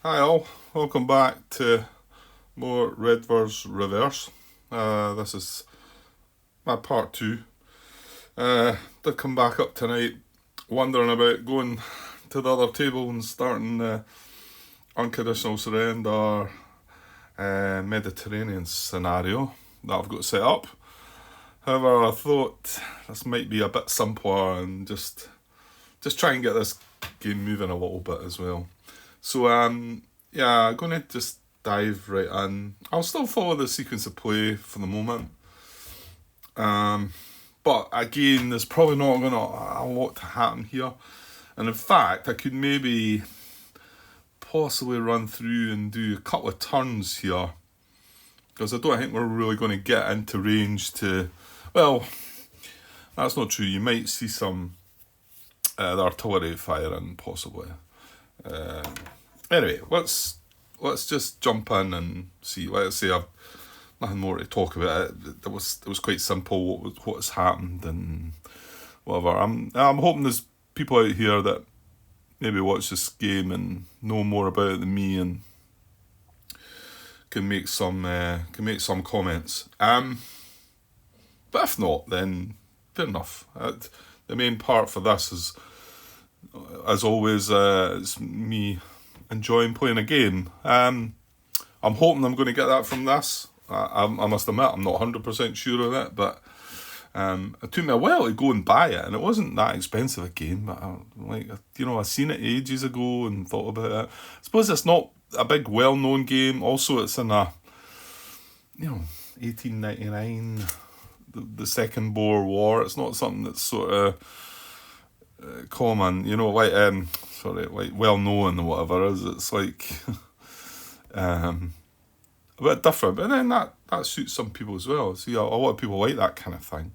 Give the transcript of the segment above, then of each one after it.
Hi all, welcome back to more Redvers Reverse. This is my part two. Did come back up tonight, wondering about going to the other table and starting the unconditional surrender Mediterranean scenario that I've got set up. However, I thought this might be a bit simpler and just try and get this game moving a little bit as well. So yeah, I'm gonna just dive right in. I'll still follow the sequence of play for the moment. But again, there's probably not gonna a lot to happen here. And in fact, I could maybe possibly run through and do a couple of turns here. Because I don't think we're really going to get into range to... Well, that's not true. You might see some the artillery firing, possibly. Anyway, let's just jump in and see. Let's say I've nothing more to talk about. It was quite simple what has happened and whatever. I'm hoping there's people out here that maybe watch this game and know more about it than me and can make some comments. But if not, then fair enough. The main part for this is, as always, it's me enjoying playing a game. I'm hoping I'm going to get that from this. I must admit, I'm not 100% sure of it, but it took me a while to go and buy it, and it wasn't that expensive a game. But I seen it ages ago and thought about it. I suppose it's not a big, well-known game. Also, it's in a 1899, the Second Boer War. It's not something that's sort of common, like well known or whatever. It's like a bit different, but then that suits some people as well. See, a lot of people like that kind of thing.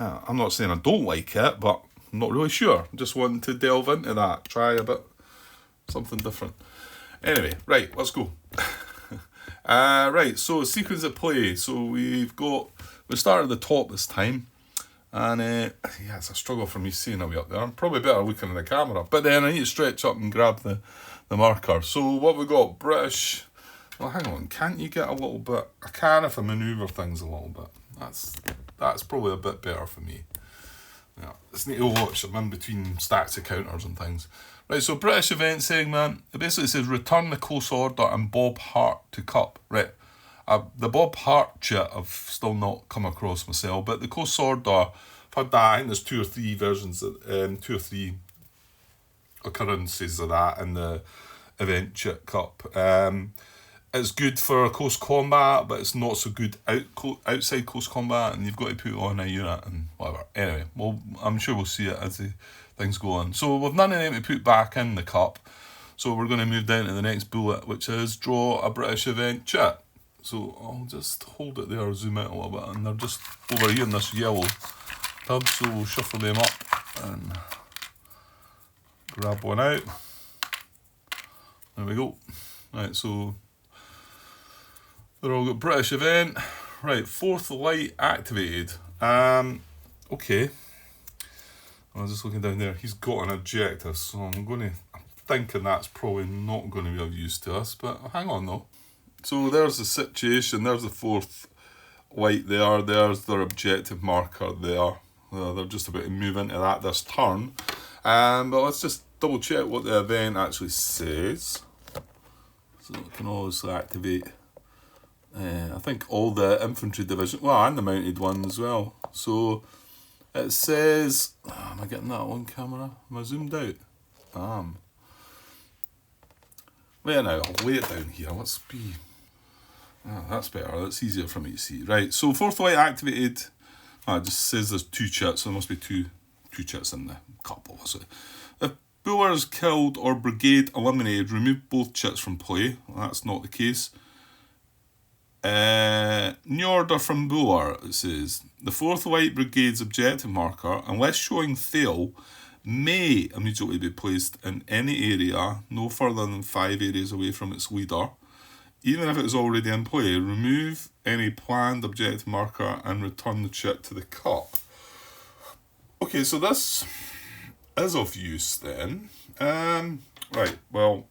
I'm not saying I don't like it, but I'm not really sure. I'm just wanting to delve into that, try a bit something different. Anyway, right, let's go. Right, so sequence of play. So we start at the top this time. And it's a struggle for me seeing a way up there. I'm probably better looking at the camera. But then I need to stretch up and grab the marker. So what we got? British. Well, hang on. Can't you get a little bit? I can if I manoeuvre things a little bit. That's probably a bit better for me. Yeah, just need to watch. I'm in between stacks of counters and things. Right, so British event segment. It basically says return the close order and Bob Hart to cup. Right. The Bob Hart chit I've still not come across myself, but the close order, I've had that. I think there's two or three versions, two or three occurrences of that in the event chit cup. It's good for close combat, but it's not so good outside close combat, and you've got to put on a unit and whatever. Anyway, well, I'm sure we'll see it as things go on. So we've none of them to put back in the cup, so we're going to move down to the next bullet, which is draw a British event chit. So I'll just hold it there, zoom out a little bit, and they're just over here in this yellow tub, so we'll shuffle them up and grab one out. There we go. Right, so they're all got British event. Right, fourth light activated. Okay. I was just looking down there. He's got an objective, so I'm thinking that's probably not going to be of use to us, but hang on though. So there's the situation, there's the fourth light there, there's their objective marker there. They're just about to move into that this turn. But let's just double check what the event actually says. So it can obviously activate, I think, all the infantry division, and the mounted one as well. So it says, am I getting that on camera? Am I zoomed out? Wait now, I'll lay it down here, let's be... that's better, that's easier for me to see. Right, so fourth light activated. It just says there's two chits, so there must be two chits in the cup, obviously. If Boer is killed or brigade eliminated, remove both chits from play. Well, that's not the case. New order from Boer, it says. The fourth light brigade's objective marker, unless showing fail, may immediately be placed in any area no further than 5 areas away from its leader. Even if it is already in play, remove any planned objective marker and return the chit to the cup. Okay, so this is of use then. Right, well,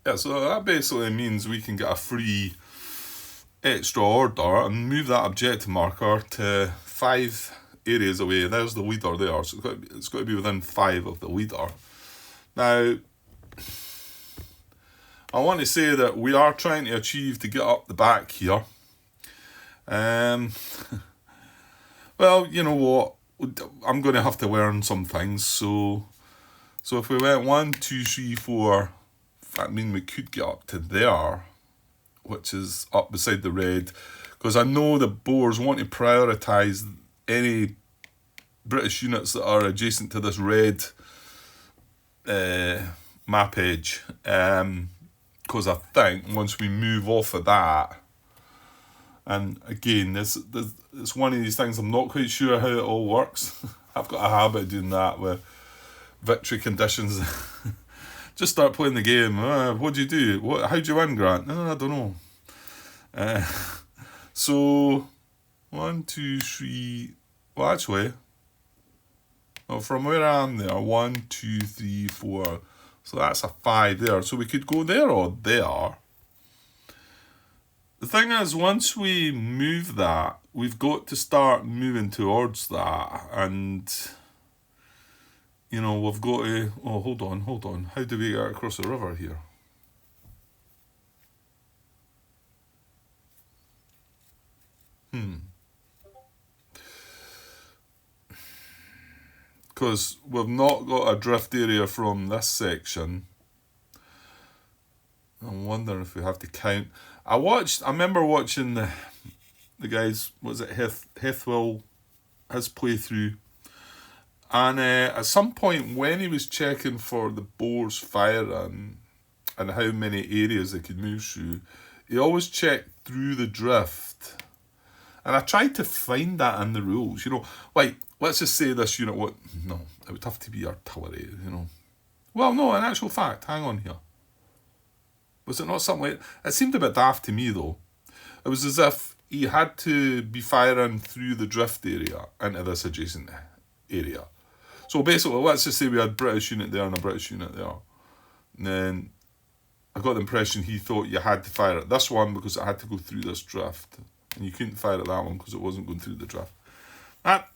Yeah, so that basically means we can get a free extra order and move that objective marker to 5 areas away. There's the leader there, so it's got to be within 5 of the leader. Now, I want to say that we are trying to achieve to get up the back here. Well, you know what? I'm going to have to learn some things. So if we went 1, 2, 3, 4, I mean, we could get up to there, which is up beside the red, because I know the Boers want to prioritise any British units that are adjacent to this red map edge, because I think once we move off of that, and again, it's one of these things I'm not quite sure how it all works. I've got a habit of doing that with victory conditions. Just start playing the game. What do you do? How'd you win, Grant? No, I don't know. So 1, 2, 3. Well, actually, from where I am there, 1, 2, 3, 4. So that's a 5 there. So we could go there or there. The thing is, once we move that, we've got to start moving towards that, and we've got to. Oh, hold on. How do we get across the river here? Because we've not got a drift area from this section. I'm wondering if we have to count. I remember watching the guys, was it Hethwell, his playthrough. And at some point when he was checking for the Boers firing and how many areas they could move through, he always checked through the drift. And I tried to find that in the rules, like, let's just say this unit, no, it would have to be artillery, Well, no, in actual fact, hang on here. Was it not something like... It seemed a bit daft to me, though. It was as if he had to be firing through the drift area into this adjacent area. So basically, let's just say we had a British unit there and a British unit there. And then I got the impression he thought you had to fire at this one because it had to go through this drift. And you couldn't fire at that one because it wasn't going through the drift. That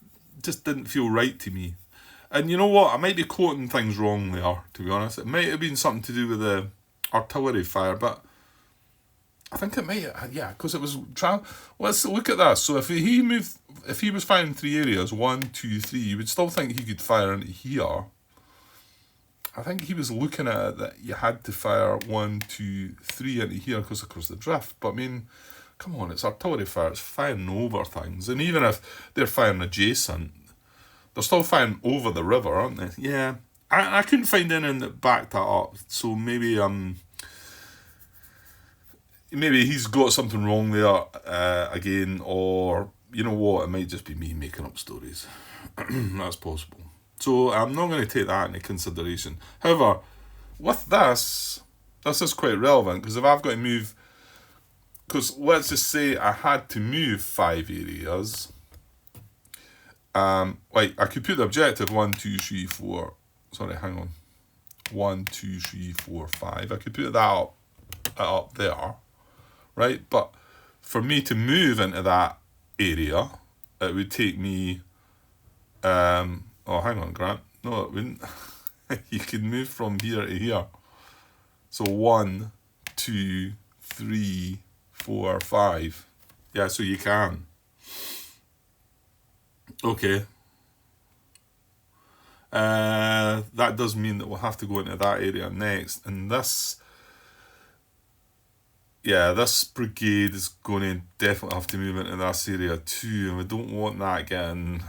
just didn't feel right to me. And you know what? I might be quoting things wrong there, to be honest. It might have been something to do with the artillery fire, but I think it might, because it was let's look at this. So if he was firing 3 areas, 1, 2, 3, you would still think he could fire into here. I think he was looking at it that you had to fire 1, 2, 3 into here because of course the drift. But I mean, come on, it's artillery fire, it's firing over things, and even if they're firing adjacent, they're still firing over the river, aren't they? Yeah. I couldn't find anything that backed that up, so maybe he's got something wrong there again, or you know what, it might just be me making up stories. That's possible. So I'm not going to take that into consideration. However, with this is quite relevant, because if I've got to move, because let's just say I had to move 5 areas, like I could put the objective 1, 2, 3, 4. Sorry, hang on. 1, 2, 3, 4, 5. I could put that up there, right? But for me to move into that area, it would take me. Oh, hang on, Grant. No, it wouldn't. You could move from here to here. So 1, 2, 3, 4, 5. Yeah, so you can. Okay. That does mean that we'll have to go into that area next, and this brigade is going to definitely have to move into this area too, and we don't want that getting.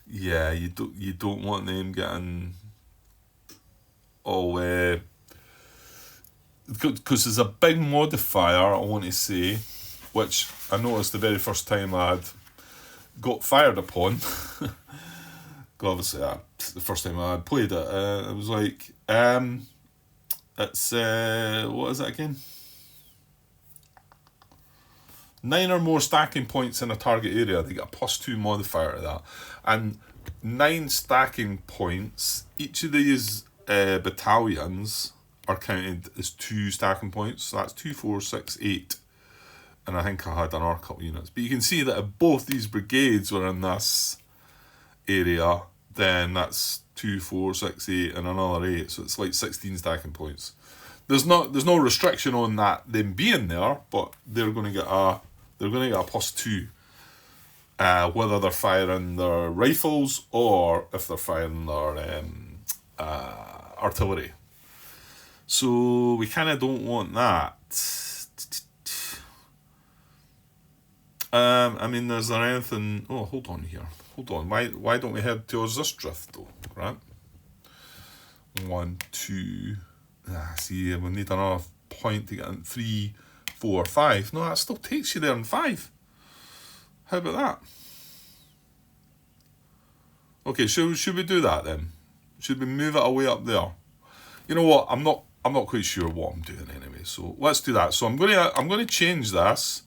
Yeah, you don't want them getting all because there's a big modifier I want to say, which I noticed the very first time I'd got fired upon. Obviously, the first time I had played it, it was like, it's, what is it again? 9 or more stacking points in a target area, they get a +2 modifier to that. And 9 stacking points, each of these battalions are counted as 2 stacking points. So that's 2, 4, 6, 8. And I think I had an couple units. But you can see that if both these brigades were in this area, then that's 2, 4, 6, 8, and another 8. So it's like 16 stacking points. There's no restriction on that them being there, but they're going to get a +2. Whether they're firing their rifles or if they're firing their artillery. So we kind of don't want that. I mean, is there anything... Oh, hold on here. Hold on. Why don't we head towards this drift, though? Right? 1, 2... see, we need another point to get in. 3, 4, 5. No, that still takes you there in 5. How about that? Okay, should we do that then? Should we move it away up there? You know what? I'm not quite sure what I'm doing anyway. So let's do that. So I'm gonna change this.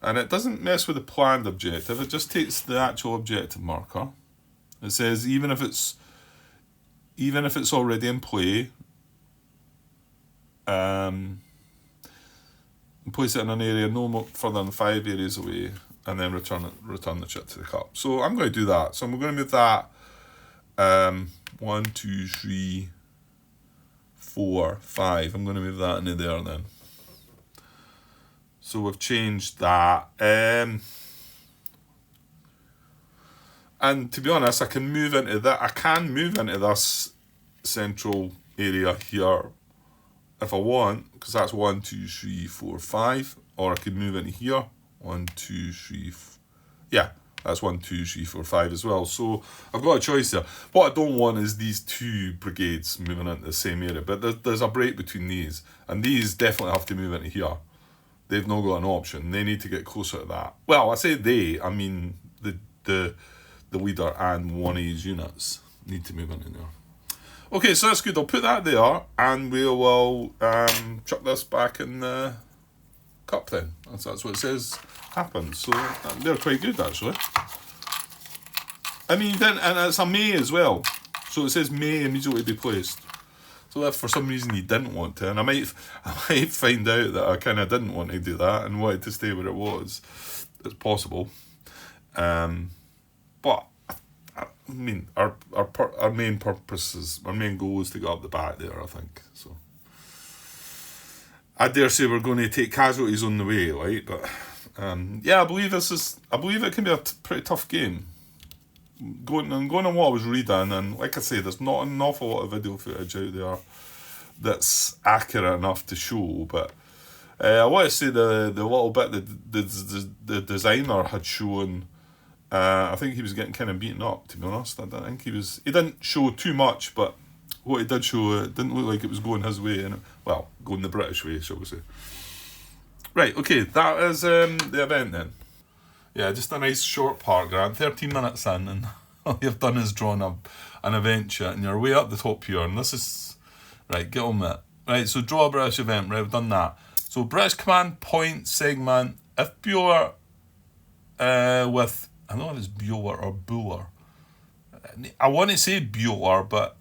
And it doesn't mess with the planned objective. It just takes the actual objective marker. It says even if it's already in play, and place it in an area no more further than 5 areas away, and then return the chip to the cup. So I'm going to do that. So I'm going to move that 1, 2, 3, 4, 5. I'm going to move that into there then. So we've changed that. And to be honest, I can move into that. I can move into this central area here if I want, because that's 1, 2, 3, 4, 5. Or I could move into here. 1, 2, 3, yeah, that's 1, 2, 3, 4, 5 as well. So I've got a choice there. What I don't want is these 2 brigades moving into the same area. But there's a break between these. And these definitely have to move into here. They've not got an option. They need to get closer to that. Well, I say they, I mean the leader and one of his units need to move into there. Okay, so that's good. I'll put that there, and we will chuck this back in the cup then. That's what it says happens. So they're quite good, actually. I mean, then, and it's a may as well. So it says may immediately be placed. So if for some reason you didn't want to, and I might find out that I kind of didn't want to do that and wanted to stay where it was, it's possible. But I mean, our main purpose is, our main goal is to get up the back there, I think. So I dare say we're going to take casualties on the way, right? But yeah, I believe it can be a pretty tough game. Going on what I was reading, and like I say, there's not an awful lot of video footage out there that's accurate enough to show. But I want to say the little bit that the designer had shown, I think he was getting kind of beaten up, to be honest. I don't think he didn't show too much, but what he did show, it didn't look like it was going his way, and well, going the British way, shall we say. Right, okay, that is the event then. Yeah, just a nice short part, Grant. 13 minutes in, and all you've done is drawn up an event sheet, and you're way up the top here, and this is... Right, get on with it. Right, so draw a British event. Right, we've done that. So British command point segment. If Bueller with... I don't know if it's Bueller or Bueller. I want to say Bueller, but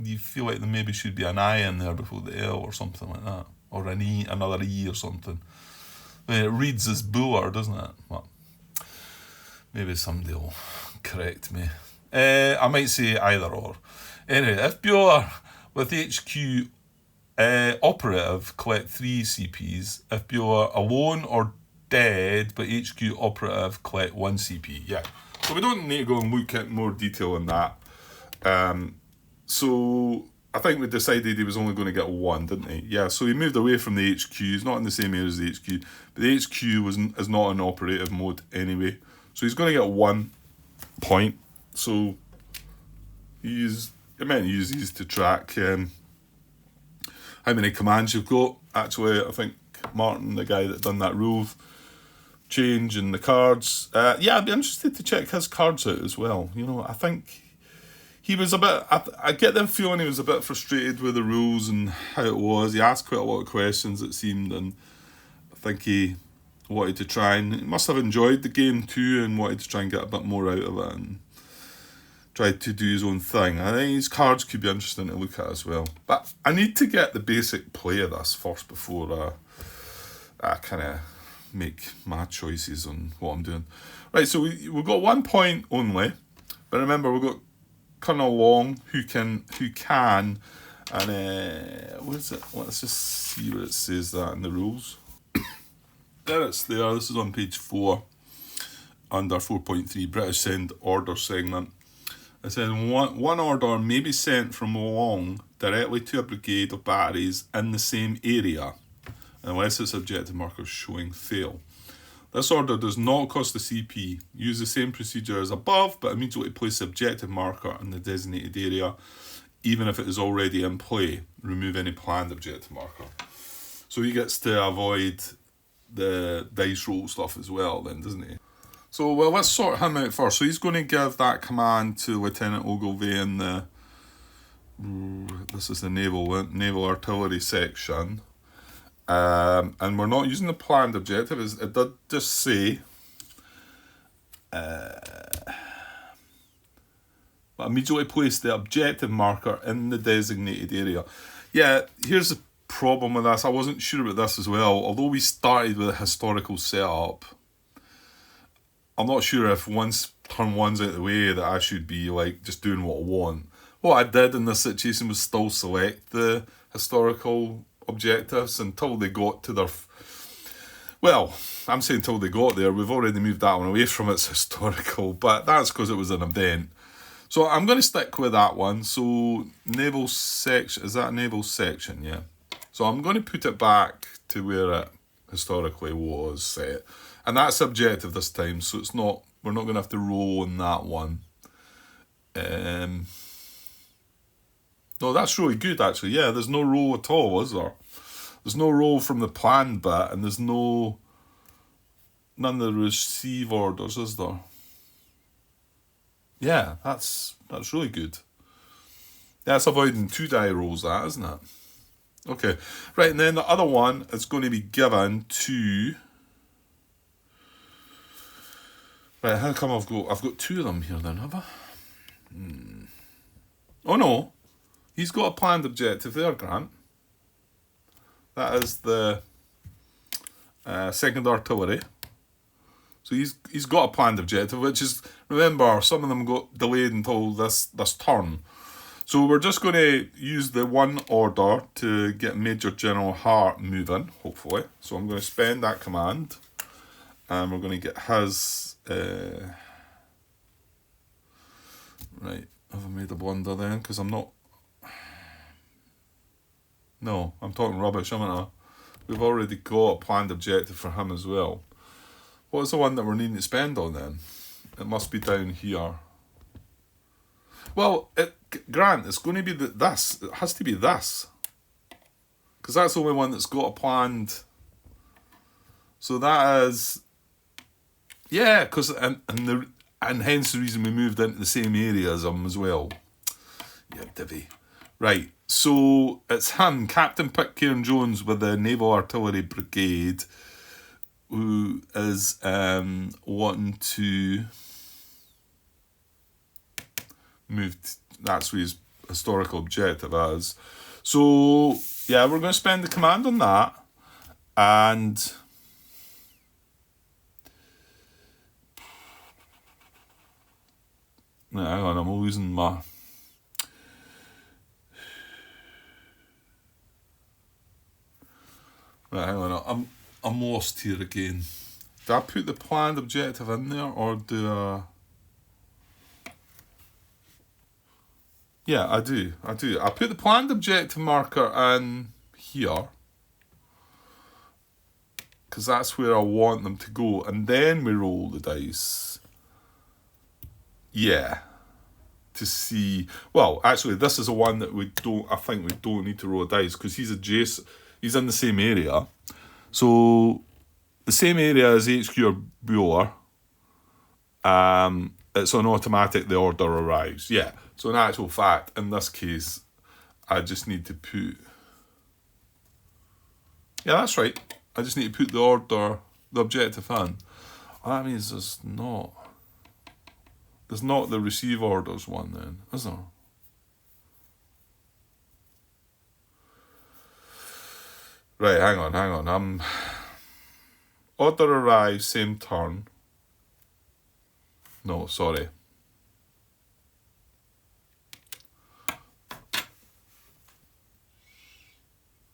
you feel like there maybe should be an I in there before the L or something like that. Or an E, another E or something. It reads as Bueller, doesn't it? Well, maybe somebody will correct me. I might say either or. Anyway, if Bueller with HQ operative collect 3 CPs, if Bueller alone or dead but HQ operative collect 1 CP. Yeah. So we don't need to go and look at more detail on that. So I think we decided he was only going to get 1, didn't he? Yeah, so he moved away from the HQ. He's not in the same area as the HQ. But the HQ is not in operative mode anyway. So he's going to get 1 point. So I meant use these to track how many commands you've got. Actually, I think Martin, the guy that done that rule change in the cards. Yeah, I'd be interested to check his cards out as well. You know, I think... He was a bit... I get the feeling he was a bit frustrated with the rules and how it was. He asked quite a lot of questions, it seemed, and I think he wanted to try and... He must have enjoyed the game too and wanted to try and get a bit more out of it. And tried to do his own thing. I think his cards could be interesting to look at as well. But I need to get the basic play of this first before I kind of make my choices on what I'm doing. Right, so we've got 1 point only. But remember, we've got Colonel Long who can, and what is it? Let's just see what it says that in the rules. There it's there. This is on page 4 under 4.3 British Send Order segment. It says one order may be sent from Long directly to a brigade of batteries in the same area unless its objective marker showing fail. This order does not cost the CP. Use the same procedure as above, but immediately place the objective marker in the designated area, even if it is already in play. Remove any planned objective marker. So he gets to avoid the dice roll stuff as well then, doesn't he? So, well, let's sort him out first. So he's going to give that command to Lieutenant Ogilvy in the... This is the naval artillery section. And we're not using the planned objective. It did just say... but immediately place the objective marker in the designated area. Yeah, here's the problem with this. I wasn't sure about this as well. Although we started with a historical setup, I'm not sure if once turn one's out of the way that I should be like just doing what I want. What I did in this situation was still select the historical objectives until they got to their... Well, I'm saying until they got there. We've already moved that one away from its historical, but that's because it was an event. So I'm going to stick with that one. So naval section, is that a naval section? Yeah. So I'm going to put it back to where it historically was set. And that's objective this time, so it's not, we're not going to have to roll on that one. No, that's really good actually. Yeah, there's no roll at all, is there? There's no roll from the planned bit, and there's none of the receive orders, is there? Yeah, that's really good. That's avoiding 2 die rolls, that, isn't it? Okay, right, and then the other one is going to be given to... Right, how come I've got 2 of them here then, have I? Oh no, he's got a planned objective there, Grant. That is the 2nd Artillery. So he's got a planned objective, which is, remember, some of them got delayed until this turn. So we're just going to use the 1 order to get Major General Hart moving, hopefully. So I'm going to spend that command, and we're going to get his... Right, have I made a blunder then? Because I'm not... No, I'm talking rubbish, haven't I? We've already got a planned objective for him as well. What's the one that we're needing to spend on then? It must be down here. Well, Grant, it's going to be this. It has to be this. Because that's the only one that's got a planned... So that is... Yeah, because and hence the reason we moved into the same area as him as well. Yeah, divvy. Right, so it's him, Captain Pitcairn Jones with the Naval Artillery Brigade, who is wanting to move. That's what his historical objective is. So yeah, we're going to spend the command on that, and. No, hang on, I'm losing my... Right, hang on, I'm lost here again. Do I put the planned objective in there, or do I... Yeah, I do. I put the planned objective marker in here, because that's where I want them to go, and then we roll the dice. Yeah, to see... Well, actually, this is a one that I think we don't need to roll a dice, because he's adjacent, he's in the same area. So, the same area as HQ or Bueller, it's on automatic, the order arrives. Yeah, so in actual fact, in this case, I just need to put... Yeah, that's right. I just need to put the objective in. Oh, that means there's There's not the receive orders one then, is there? Right, hang on. Order arrives, same turn. No, sorry.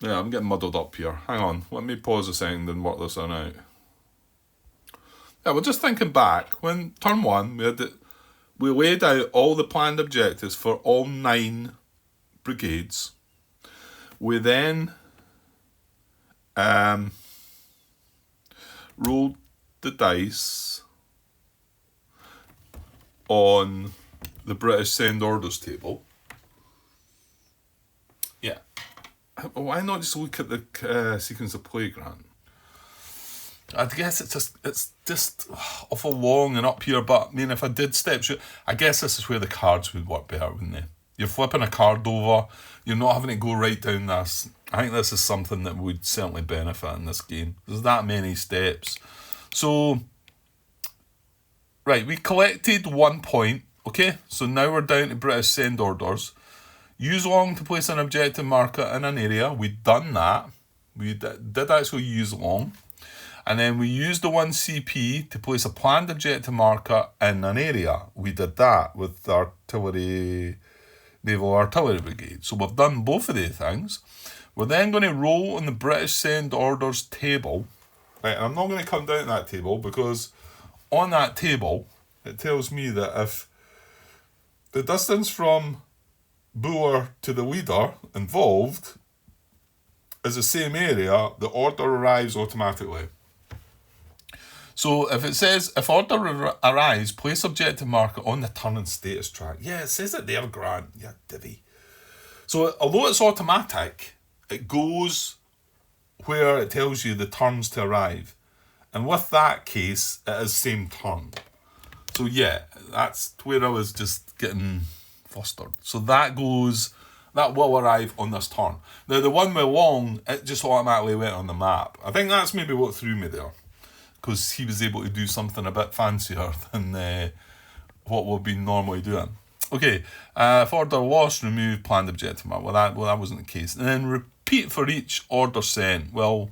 Yeah, I'm getting muddled up here. Hang on, let me pause a second and work this one out. Yeah, we're just thinking back. When turn 1, we laid out all the planned objectives for all 9 brigades. We then rolled the dice on the British send orders table. Yeah. Why not just look at the sequence of play, Grant? I guess it's just awful long and up here, but I mean, if I did step through, I guess this is where the cards would work better, wouldn't they? You're flipping a card over, you're not having to go right down this. I think this is something that would certainly benefit in this game. There's that many steps. So, right, we collected 1 point, okay? So now we're down to British send orders. Use long to place an objective marker in an area. We'd done that. We did actually use long. And then we used the 1 CP to place a planned objective marker in an area. We did that with the Naval Artillery Brigade. So we've done both of these things. We're then going to roll on the British send orders table. Right, and I'm not going to come down to that table because on that table, it tells me that if the distance from Buller to the leader involved is the same area, the order arrives automatically. So if it says, if order arrives, place objective marker on the turn and status track. Yeah, it says it there, Grant. Yeah, divvy. So although it's automatic, it goes where it tells you the turns to arrive. And with that case, it is same turn. So yeah, that's where I was just getting flustered. So that will arrive on this turn. Now the one with long, it just automatically went on the map. I think that's maybe what threw me there, because he was able to do something a bit fancier than what we've been normally doing. Okay, if order lost, remove planned objective mark. Well, that wasn't the case. And then repeat for each order sent. Well,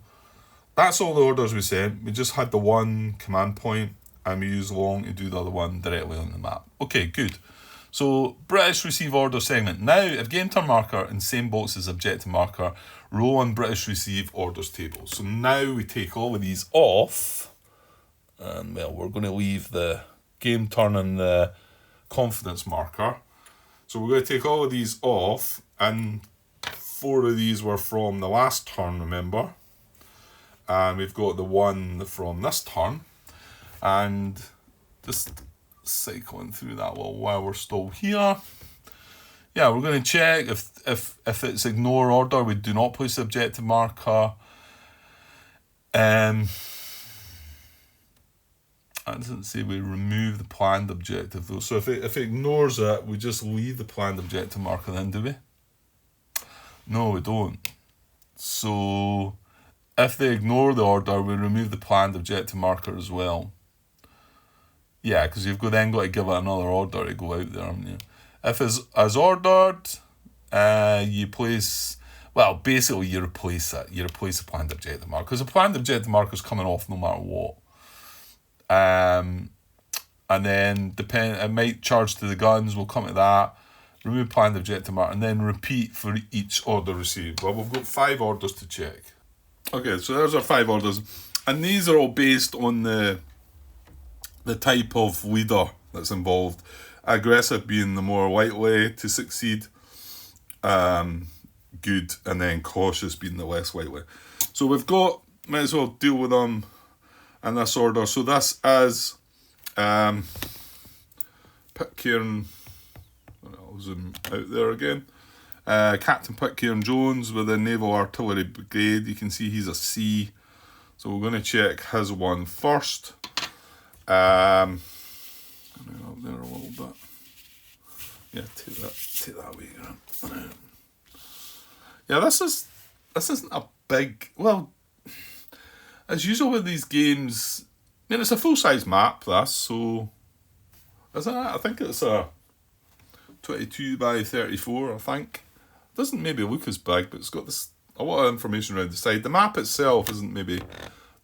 that's all the orders we sent. We just had the 1 command point, and we used long to do the other one directly on the map. Okay, good. So, British receive order segment. Now, if game turn marker in same box as objective marker, roll on British receive orders table. So now we take all of these off. And, well, we're going to leave the game turn and the confidence marker. So we're going to take all of these off. And 4 of these were from the last turn, remember? And we've got the 1 from this turn. And just cycling through that while we're still here. Yeah, we're going to check if it's ignore order, we do not place the objective marker. That doesn't say we remove the planned objective though. So if it ignores it, we just leave the planned objective marker then, do we? No, we don't. So if they ignore the order, we remove the planned objective marker as well. Yeah, because you've then got to give it another order to go out there, haven't you? If it's as ordered, you place... Well, basically you replace it. You replace the planned objective marker. Because the planned objective marker is coming off no matter what. And then it might charge to the guns. We'll come to that. Remove planned objective marker. And then repeat for each order received. Well, we've got 5 orders to check. Okay, so there's our 5 orders. And these are all based on the type of leader that's involved. Aggressive being the more likely to succeed, good, and then cautious being the less likely. So we've got, might as well deal with them in this order. So this is Pitcairn, I'll zoom out there again, Captain Pitcairn Jones with the Naval Artillery Brigade. You can see he's a C, so we're going to check his one first. Up there a little bit. Yeah, take that away. Yeah, this isn't a big, well, as usual with these games, I mean, it's a full-size map, this, so Is that? I think it's a 22 by 34, I think. Doesn't maybe look as big, but it's got this a lot of information around the side. The map itself isn't maybe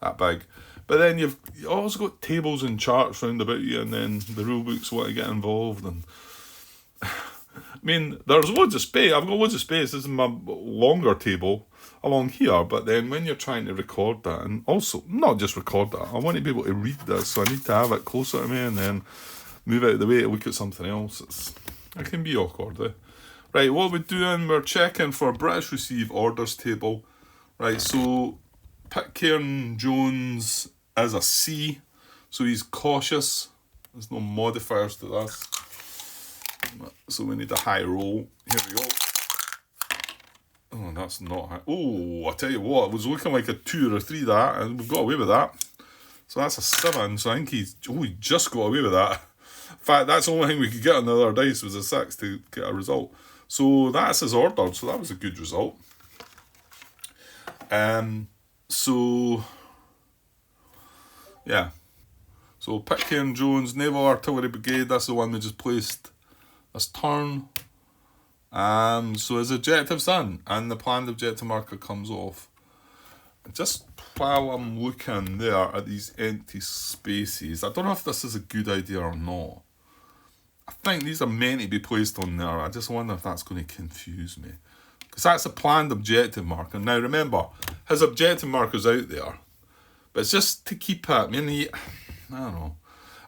that big. But then you also got tables and charts round about you, and then the rule books want to get involved. And I mean, there's loads of space. I've got loads of space. This is my longer table along here. But then when you're trying to record that, and also not just record that, I want to be able to read this, so I need to have it closer to me and then move out of the way to look at something else. It can be awkward. Right, what we're doing, we're checking for British Receive Orders table. Right, so Pitcairn Jones is a C, so he's cautious. There's no modifiers to this. So we need a high roll. Here we go. Oh, that's not high. Oh, I tell you what, it was looking like a 2 or a 3 that, and we've got away with that. So that's a 7, so I think he just got away with that. In fact, that's the only thing we could get on the other dice was a 6 to get a result. So that's his ordered, so that was a good result. So, yeah. So Pitcairn Jones, Naval Artillery Brigade, that's the one we just placed this turn. So his objective's done, and the planned objective marker comes off. Just while I'm looking there at these empty spaces, I don't know if this is a good idea or not. I think these are meant to be placed on there. I just wonder if that's going to confuse me. Because that's a planned objective marker. Now remember, his objective marker's out there. But it's just to keep it. I mean, I don't know.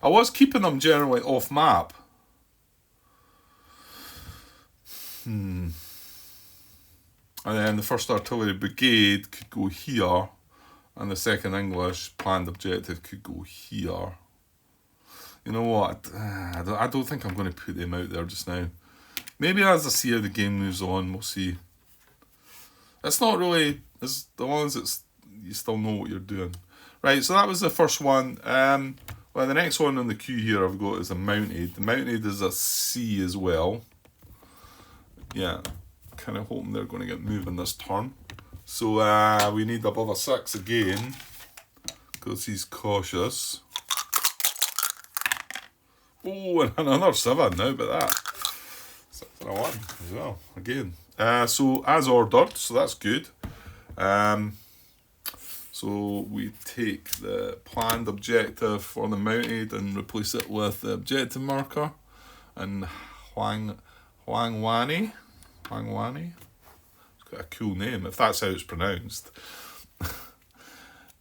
I was keeping them generally off map. And then the 1st Artillery Brigade could go here. And the 2nd English planned objective could go here. You know what? I don't think I'm going to put them out there just now. Maybe as I see how the game moves on, we'll see. It's not really... As long as you still know what you're doing. Right, so that was the first one. Well, the next one on the queue here I've got is a mounted. The mounted is a C as well. Yeah, kind of hoping they're going to get moving this turn. So we need above a 6 again, because he's cautious. Oh, and another 7 now, but that. 6 and a 1 as well, again. So as ordered, so that's good. So we take the planned objective for the mounted and replace it with the objective marker. And Huang Wani. It's got a cool name, if that's how it's pronounced.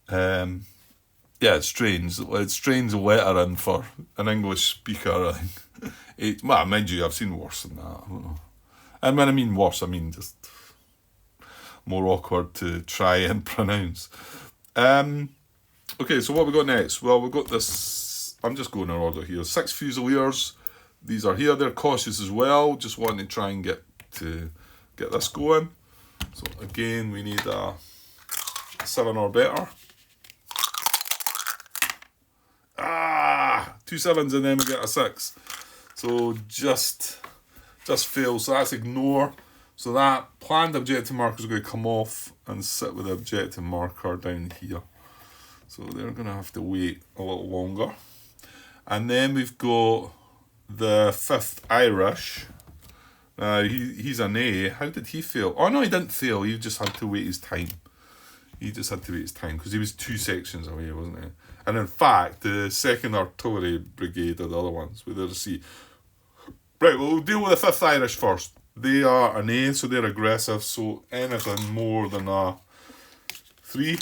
Yeah, it's strange. It's strange lettering for an English speaker, I think. Well, mind you, I've seen worse than that. I don't know. And when I mean worse, I mean just more awkward to try and pronounce. Okay, so what we got next? Well, we've got this... I'm just going in order here. 6 Fusiliers. These are here. They're cautious as well. Just wanting to try and get this going. So again, we need a 7 or better. 2 7s and then we get a 6. So just fails. So that's ignore. So that planned objective marker is going to come off and sit with the objective marker down here. So they're going to have to wait a little longer. And then we've got the 5th Irish. He's an A. How did he fail? Oh no, he didn't fail. He just had to wait his time. Because he was 2 sections away, wasn't he? And in fact, the 2nd Artillery Brigade are the other ones with the C. Right, well, we'll deal with the 5th Irish first. They are an A, so they're aggressive. So anything more than a 3,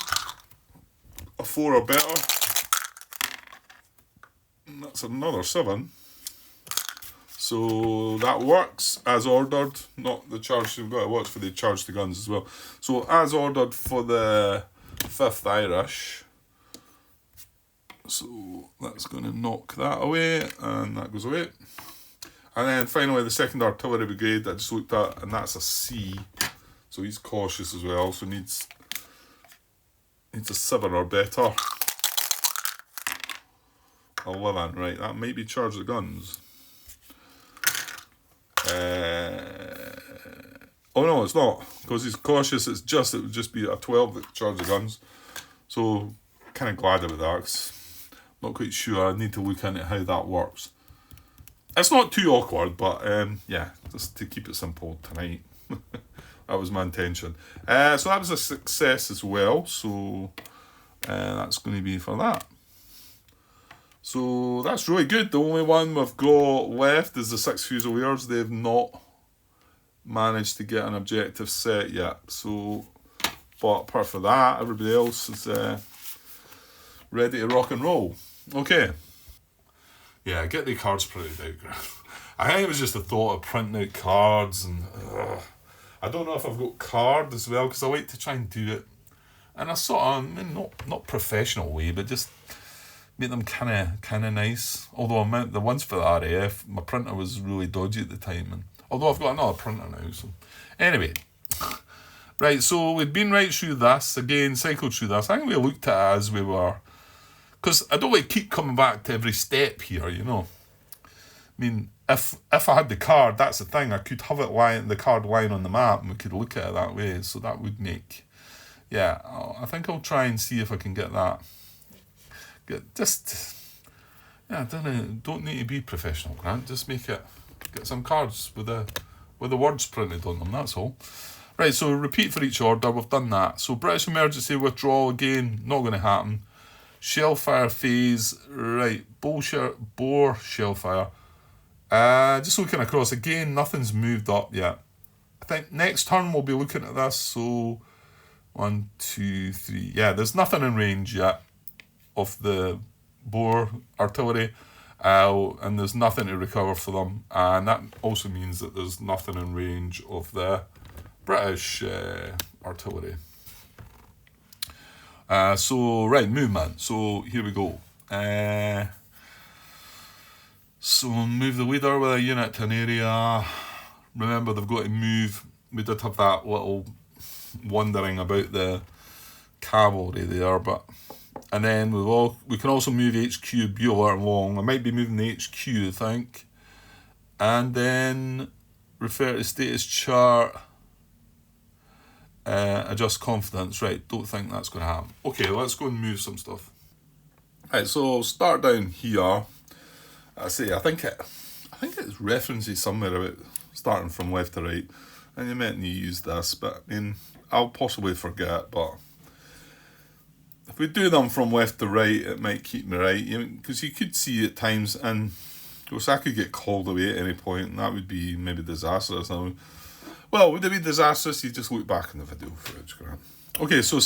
a 4 or better. And that's another 7. So that works as ordered. Not the charge, we've got it works for the charge to guns as well. So as ordered for the 5th Irish. So that's going to knock that away, and that goes away. And then finally the 2nd Artillery Brigade that I just looked at, and that's a C. So he's cautious as well, so needs a 7 or better. 11, right, that might be charge the guns. Oh no, it's not, because he's cautious. It would just be a 12 that charge the guns. So kind of glad about that, 'cause I'm not quite sure. I need to look into how that works. It's not too awkward, but yeah, just to keep it simple tonight. That was my intention. So that was a success as well. So that's going to be for that. So that's really good. The only one we've got left is the 6 Fusiliers. They've not managed to get an objective set yet. So, but apart from that, everybody else is ready to rock and roll. Okay. Yeah, get the cards printed out, Grant. I think it was just the thought of printing out cards, and I don't know if I've got card as well, because I like to try and do it in a sort of, I mean, not professional way, but just make them kind of nice. Although the ones for the RAF, my printer was really dodgy at the time, and although I've got another printer now, so anyway. Right, so we've been right through this again, cycled through this. I think we looked at it as we were, because I don't like keep coming back to every step here, you know. I mean, if I had the card, that's the thing. I could have the card lying on the map, and we could look at it that way. So that would make, yeah. I think I'll try and see if I can get that. Yeah. Don't need to be professional, Grant. Just get some cards with the words printed on them. That's all. Right. So repeat for each order. We've done that. So British emergency withdrawal again. Not going to happen. Shellfire phase. Right. Boar shellfire. Just looking across again, nothing's moved up yet. I think next turn we'll be looking at this. So 1, 2, 3. Yeah, there's nothing in range yet of the Boer artillery, and there's nothing to recover for them. And that also means that there's nothing in range of the British artillery. So right, movement. So here we go. So move the leader with a unit to an area. Remember, they've got to move. We did have that little wondering about the cavalry there, but and then we can also move HQ, be alert along. I might be moving the HQ, I think, and then refer to status chart. Adjust confidence. Right, don't think that's going to happen. Okay, let's go and move some stuff. Right, so start down here. I think it references somewhere about starting from left to right, and you meant to use this, but I mean, I'll possibly forget, but if we do them from left to right, it might keep me right, because you could see at times, and of course I could get called away at any point, and that would be maybe disastrous. Well, would it be disastrous? You just look back in the video footage, Grant. Okay, so the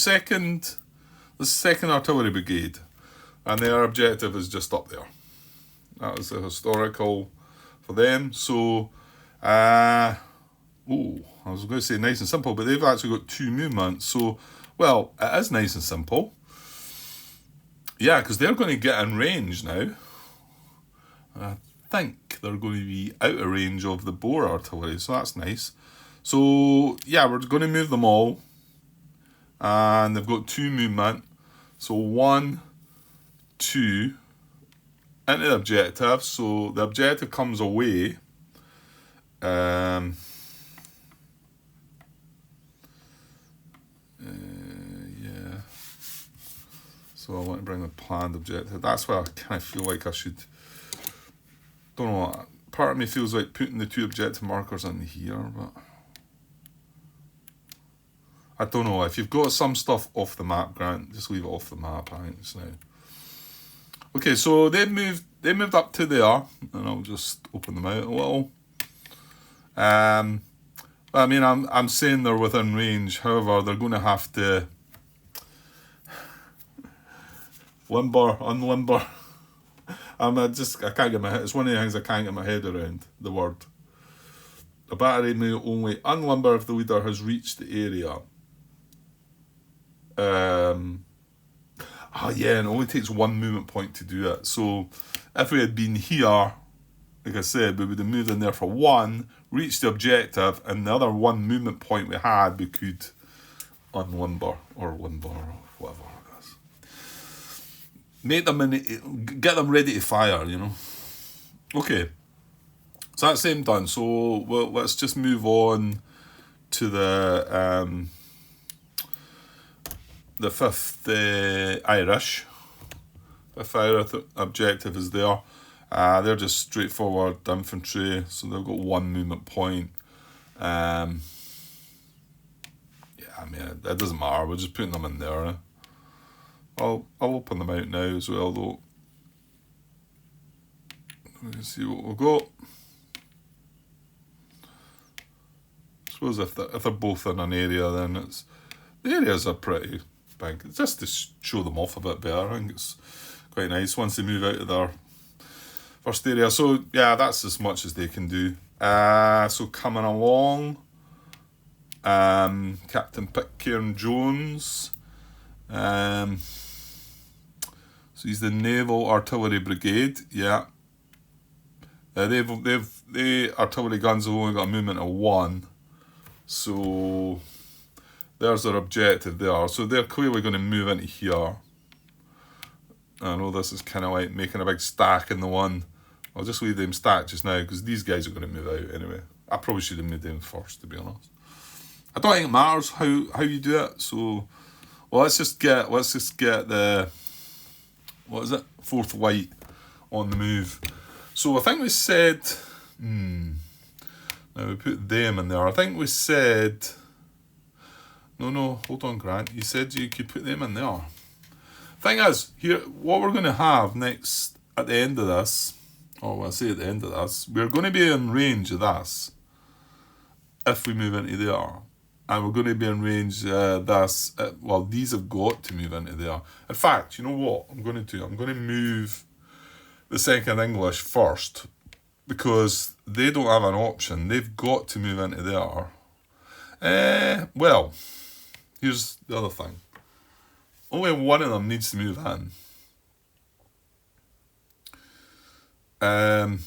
2nd Artillery Brigade, and their objective is just up there. That was the historical for them. So, I was going to say nice and simple, but they've actually got 2 movements. So, well, it is nice and simple. Yeah, because they're going to get in range now. I think they're going to be out of range of the Boer artillery, so that's nice. So, yeah, we're going to move them all. And they've got 2 movement. So, 1, 2... into the objective, so the objective comes away. Yeah. So I want to bring the planned objective. That's why I kind of feel like I should. Don't know. Part of me feels like putting the 2 objective markers in here, but I don't know. If you've got some stuff off the map, Grant, just leave it off the map. I think so. Okay, so they moved up to there, and I'll just open them out a little. I mean, I'm saying they're within range. However, they're going to have to unlimber. I can't get my head. It's one of the things I can't get my head around. The word. A battery may only unlimber if the leader has reached the area. Yeah, and it only takes 1 movement point to do it. So if we had been here, like I said, we would have moved in there for 1, reached the objective, and the other 1 movement point we had, we could unlimber or limber or whatever it is. Make them get them ready to fire, you know. Okay, so that's same done. So let's just move on to the 5th Irish. 5th Irish objective is there. They're just straightforward infantry, so they've got 1 movement point. Yeah, I mean, it doesn't matter. We're just putting them in there. I'll open them out now as well, though. We can see what we've got. I suppose if they're both in an area, then the areas are pretty big. It's just to show them off a bit better. I think it's quite nice once they move out of their first area. So yeah, that's as much as they can do. So coming along, Captain Pitcairn Jones. So he's the Naval Artillery Brigade. Yeah. The artillery guns have only got a movement of 1. So there's their objective there. So they're clearly going to move into here. I know this is kind of like making a big stack in the one. I'll just leave them stacked just now because these guys are going to move out anyway. I probably should have moved them first, to be honest. I don't think it matters how you do it. So, well, let's just get the, what is it, 4th Light on the move. So I think we said, now we put them in there. I think we said, no, hold on, Grant. You said you could put them in there. Thing is, here, what we're going to have next at the end of this, or when I say at the end of this, we're going to be in range of this if we move into there. And we're going to be in range this, well, these have got to move into there. In fact, you know what I'm going to do? I'm going to move the 2nd English first because they don't have an option. They've got to move into there. Well, here's the other thing. Only one of them needs to move in. And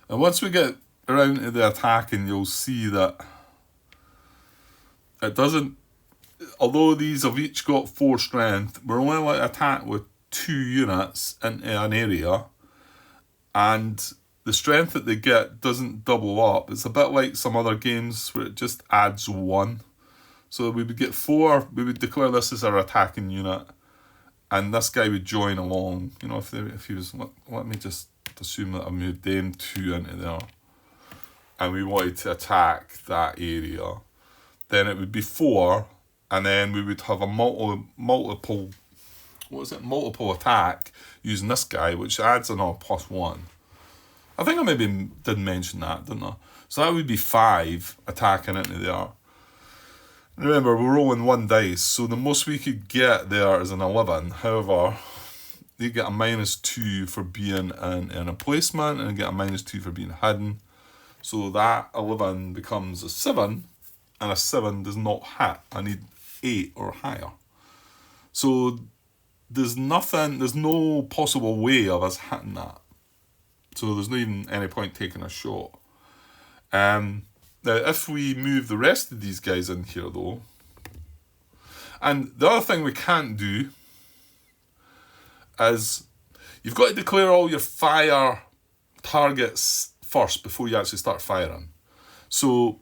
once we get around to the attacking, you'll see that it doesn't, although these have each got 4 strength, we're only allowed to attack with 2 units into an area, and the strength that they get doesn't double up. It's a bit like some other games where it just adds 1. So we would get 4, we would declare this as our attacking unit, and this guy would join along. You know, if he was, let me just assume that I moved them 2 into there, and we wanted to attack that area, then it would be 4, and then we would have a multiple attack using this guy, which adds another +1. I think I maybe did mention that, didn't I? So that would be 5 attacking into there. Remember, we're rolling 1 dice, so the most we could get there is an 11. However, you get a -2 for being in a placement, and you get a -2 for being hidden. So that 11 becomes a 7, and a 7 does not hit. I need 8 or higher. So there's no possible way of us hitting that. So there's not even any point taking a shot. Now, if we move the rest of these guys in here, though, and the other thing we can't do is you've got to declare all your fire targets first before you actually start firing. So,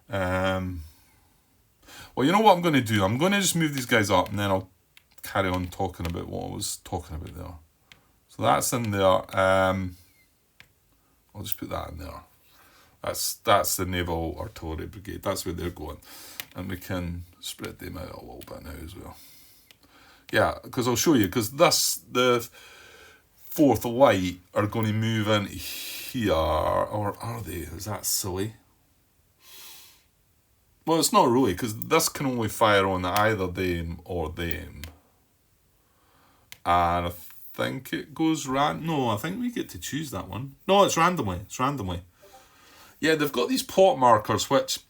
well, you know what I'm going to do? I'm going to just move these guys up, and then I'll carry on talking about what I was talking about there. So that's in there. I'll just put that in there. That's the Naval Artillery Brigade. That's where they're going. And we can spread them out a little bit now as well. Yeah, because I'll show you, because the 4th Light are going to move in here, or are they? Is that silly? Well, it's not really, because this can only fire on either them or them. And I think it goes no, I think we get to choose that one. No, it's randomly. Yeah, they've got these plot markers, which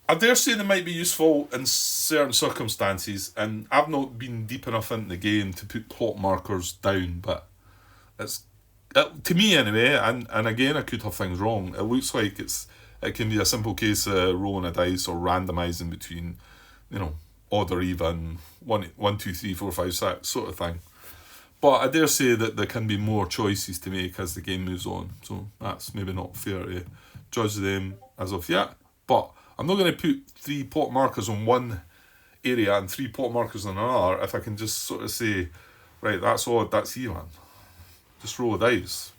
I dare say they might be useful in certain circumstances, and I've not been deep enough into the game to put plot markers down, but to me anyway, and again, I could have things wrong. It looks like it can be a simple case of rolling a dice or randomising between, odd or even, 1, 2, 3, 4, 5, 6 sort of thing. But I dare say that there can be more choices to make as the game moves on. So that's maybe not fair to judge them as of yet. But I'm not going to put 3 plot markers on one area and 3 pot markers on another, if I can just sort of say, right, that's odd, that's even. Just roll the dice.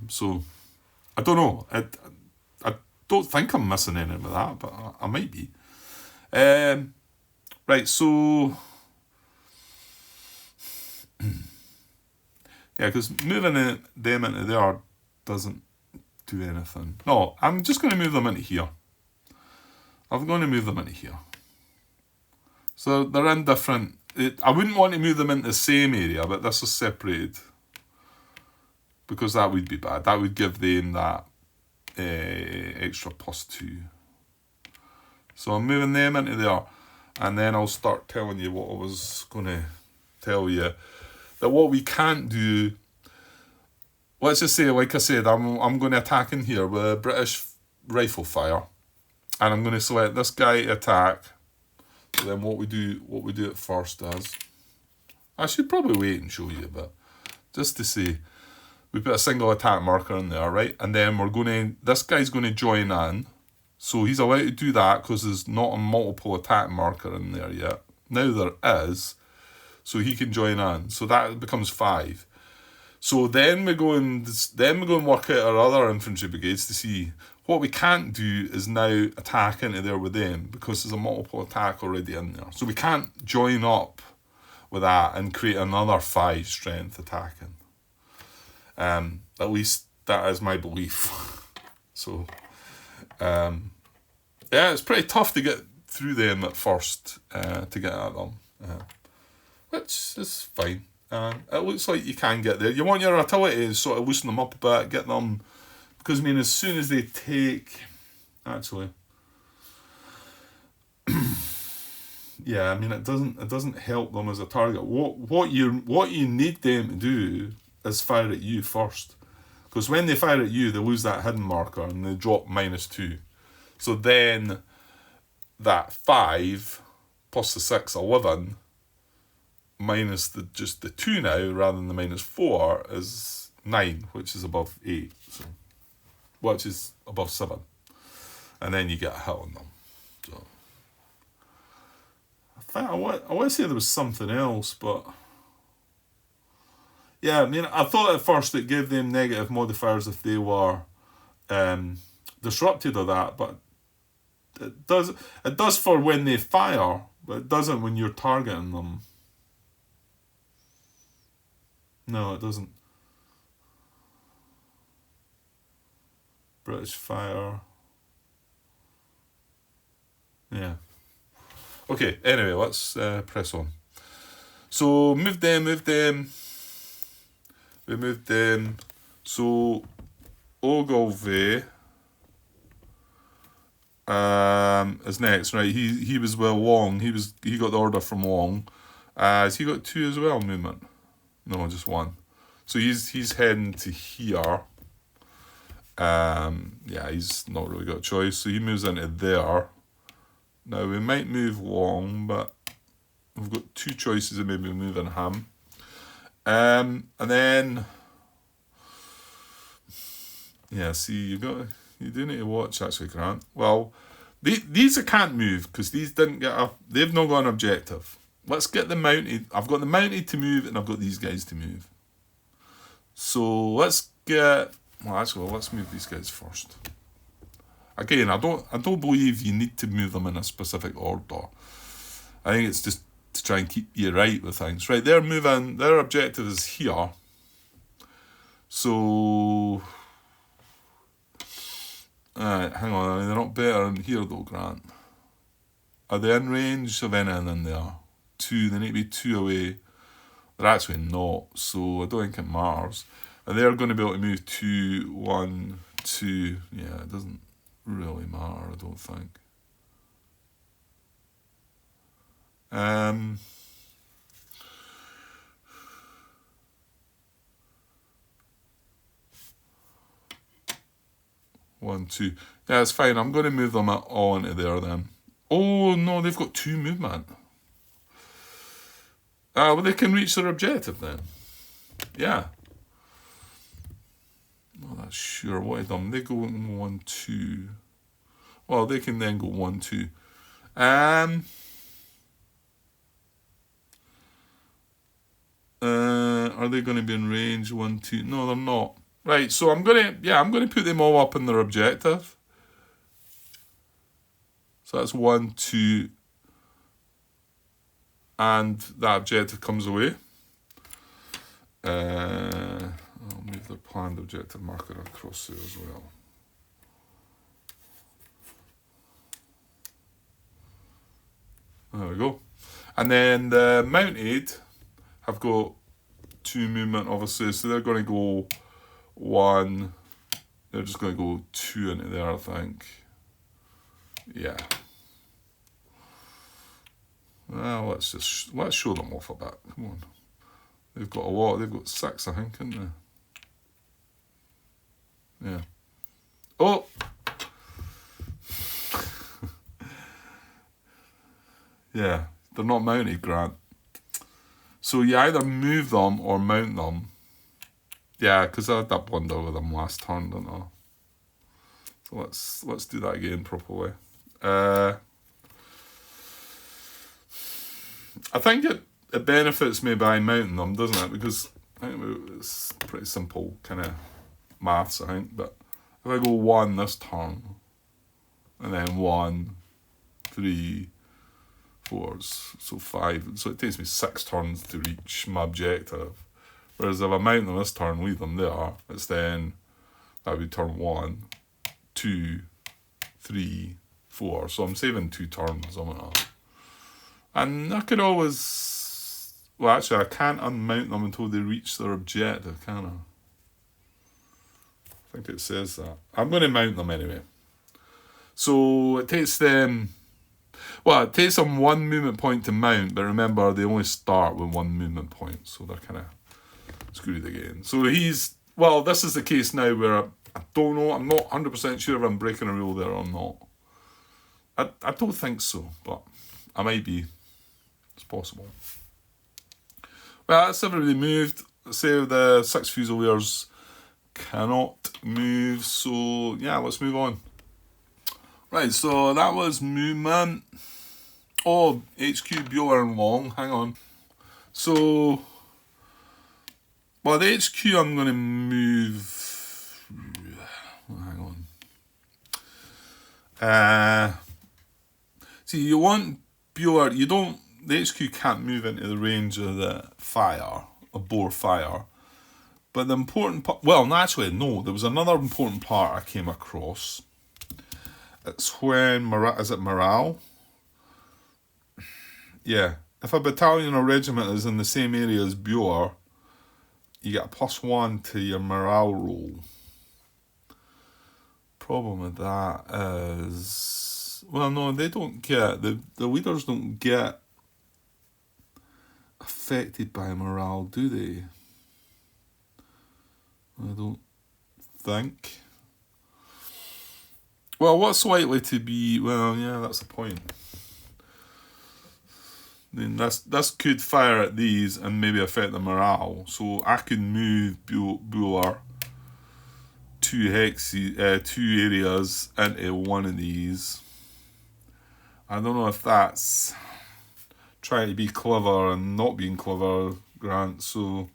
So, I don't know. I don't think I'm missing anything with that, but I might be. Right, so... yeah, because moving them into there doesn't do anything. No, I'm just going to move them into here. I'm going to move them into here. So they're in different... I wouldn't want to move them into the same area, but this is separated. Because that would be bad. That would give them that extra +2. So I'm moving them into there. And then I'll start telling you what I was going to tell you. That what we can't do... let's just say, like I said, I'm going to attack in here with a British rifle fire. And I'm going to select this guy to attack. So then what we do at first is... I should probably wait and show you a bit. Just to see... we put a single attack marker in there, right? And then we're going to... this guy's going to join in. So he's allowed to do that because there's not a multiple attack marker in there yet. Now there is. So he can join in. So that becomes 5. So then we go and work out our other infantry brigades to see... what we can't do is now attack into there with them because there's a multiple attack already in there. So we can't join up with that and create another 5 strength attacking. At least that is my belief. So, yeah, it's pretty tough to get through them at first, to get at them. Which is fine. It looks like you can get there. You want your artillery to sort of loosen them up a bit, get them... because, I mean, as soon as they take... actually... yeah, I mean, it doesn't help them as a target. What you need them to do is fire at you first. Because when they fire at you, they lose that hidden marker and they drop -2. So then that 5 plus the 6, 11, minus just the 2 now, rather than the -4, is 9, which is above 8. So, which is above 7. And then you get a hit on them. So I want to say there was something else, but... yeah, I mean, I thought at first it gave them negative modifiers if they were disrupted or that, but it does for when they fire, but it doesn't when you're targeting them. No, it doesn't. British fire. Yeah. Okay, anyway, let's press on. So, move them. We moved them. So, Ogilvy is next, right? He was Wong. He got the order from Wong. Has he got 2 as well, movement? No, just 1. So he's heading to here. Yeah, he's not really got a choice. So he moves into there. Now we might move Wong, but we've got 2 choices of maybe moving him. And then, yeah, see, you do need to watch actually, Grant. Well, these I can't move because these didn't get they've not got an objective. Let's get the mounted. I've got the mounted to move and I've got these guys to move. So let's let's move these guys first. Again, I don't believe you need to move them in a specific order. I think it's just to try and keep you right with things. Right, they're moving, their objective is here. So, hang on, they're not better in here though, Grant. Are they in range of anything in there? 2, they need to be 2 away. They're actually not, so I don't think it matters. And they're going to be able to move 2, 1, 2. Yeah, it doesn't really matter, I don't think. One, 2. Yeah, it's fine. I'm going to move them all into there then. Oh, no, they've got 2 movement. Well, they can reach their objective then. Yeah. Well, that's sure. What of them? They go 1, 2. Well, they can then go 1, 2. Are they going to be in range? 1, 2. No, they're not. Right, so I'm gonna put them all up in their objective. So that's 1, 2, and that objective comes away. I'll move the planned objective marker across there as well. There we go. And then the mounted have got 2 movement, obviously, so they're going to go 1. They're just going to go 2 into there, I think. Yeah. Well, let's show them off a bit. Come on. They've got a lot. They've got 6, I think, haven't they? Yeah. Oh! Yeah, they're not mounted, Grant. So you either move them or mount them. Yeah, because I had that blunder with them last turn, didn't I? So let's do that again properly. I think it benefits me by mounting them, doesn't it? Because I think it's pretty simple kind of maths, I think. But if I go 1 this turn, and then 1, 3, 4, so 5. So it takes me 6 turns to reach my objective. Whereas if I mount them this turn, leave them there, it's then, that would be turn 1, 2, 3, 4. So I'm saving 2 turns on it. And I could always... Well, actually, I can't unmount them until they reach their objective, can I? I think it says that. I'm going to mount them anyway. So it takes them... Well, it takes them 1 movement point to mount, but remember, they only start with 1 movement point, so they're kind of screwed again. So he's... Well, this is the case now where I don't know, I'm not 100% sure if I'm breaking a rule there or not. I don't think so, but I might be. It's possible. Well, that's everybody moved. Say the 6 Fusiliers cannot move, so yeah, let's move on. Right, so that was movement. Oh, HQ, Bueller and Long, hang on. So, well, the HQ I'm going to move... Hang on. See, you want Bueller... You don't... The HQ can't move into the range of the fire, of bore fire. But the important part... Well, actually, no. There was another important part I came across. It's when... Is it morale? Yeah. If a battalion or regiment is in the same area as Bueller, you get a +1 to your morale roll. Problem with that is... Well, no, they don't get... The leaders don't get affected by morale, do they? I don't think. Well, what's likely to be... Well, yeah, that's the point. Then this could fire at these and maybe affect the morale. So I could move Bueller 2 areas into one of these. I don't know if that's trying to be clever and not being clever, Grant. So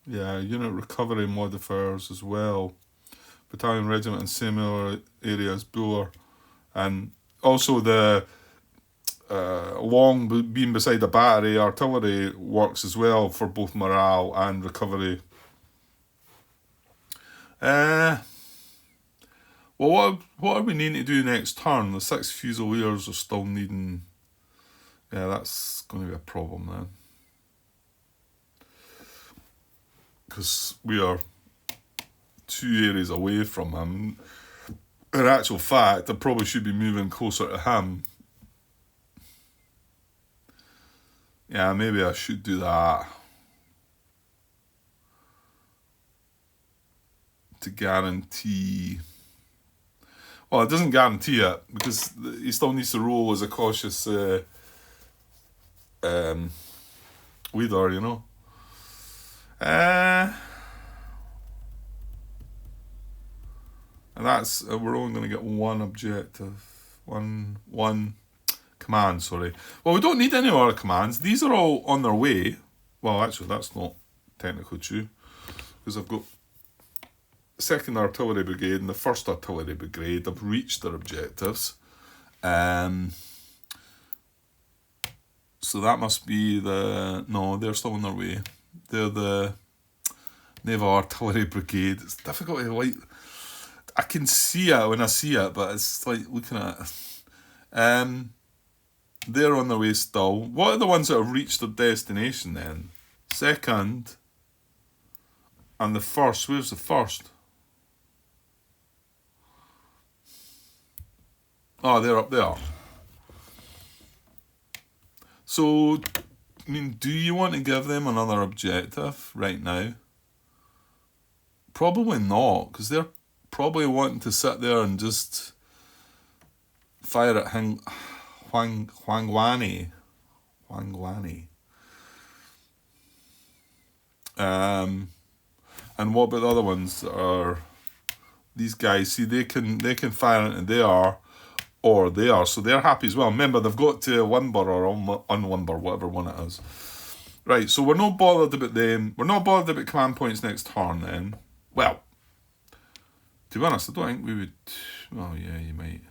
yeah, unit recovery modifiers as well. Battalion, regiment, and similar areas, Bueller. And also the Long being beside a battery, artillery works as well for both morale and recovery. Well, what are we needing to do next turn? The 6 Fusiliers are still needing... Yeah, that's going to be a problem then. Because we are 2 areas away from him. In actual fact, I probably should be moving closer to him. Yeah, maybe I should do that. To guarantee... Well, it doesn't guarantee it, because he still needs to roll as a cautious leader, you know. And that's we're only going to get one objective, one command. Sorry. Well, we don't need any other commands. These are all on their way. Well, actually, that's not technically true because I've got Second Artillery Brigade and the First Artillery Brigade have reached their objectives. So that must be no, they're still on their way. They're the Naval Artillery Brigade. It's difficult to I can see it when I see it, but it's like looking at it. They're on their way still. What are the ones that have reached their destination then? Second and the first. Where's the first? Oh, they're up there. So, I mean, do you want to give them another objective right now? Probably not, because they're probably wanting to sit there and just fire at Huangwani. And what about the other ones that are these guys? See, they can fire into there or there, so they're happy as well. Remember, they've got to limber or unlimber, whatever one it is. Right, so we're not bothered about them. We're not bothered about command points next turn then. Well, to be honest, I don't think we would. Well, yeah, you might.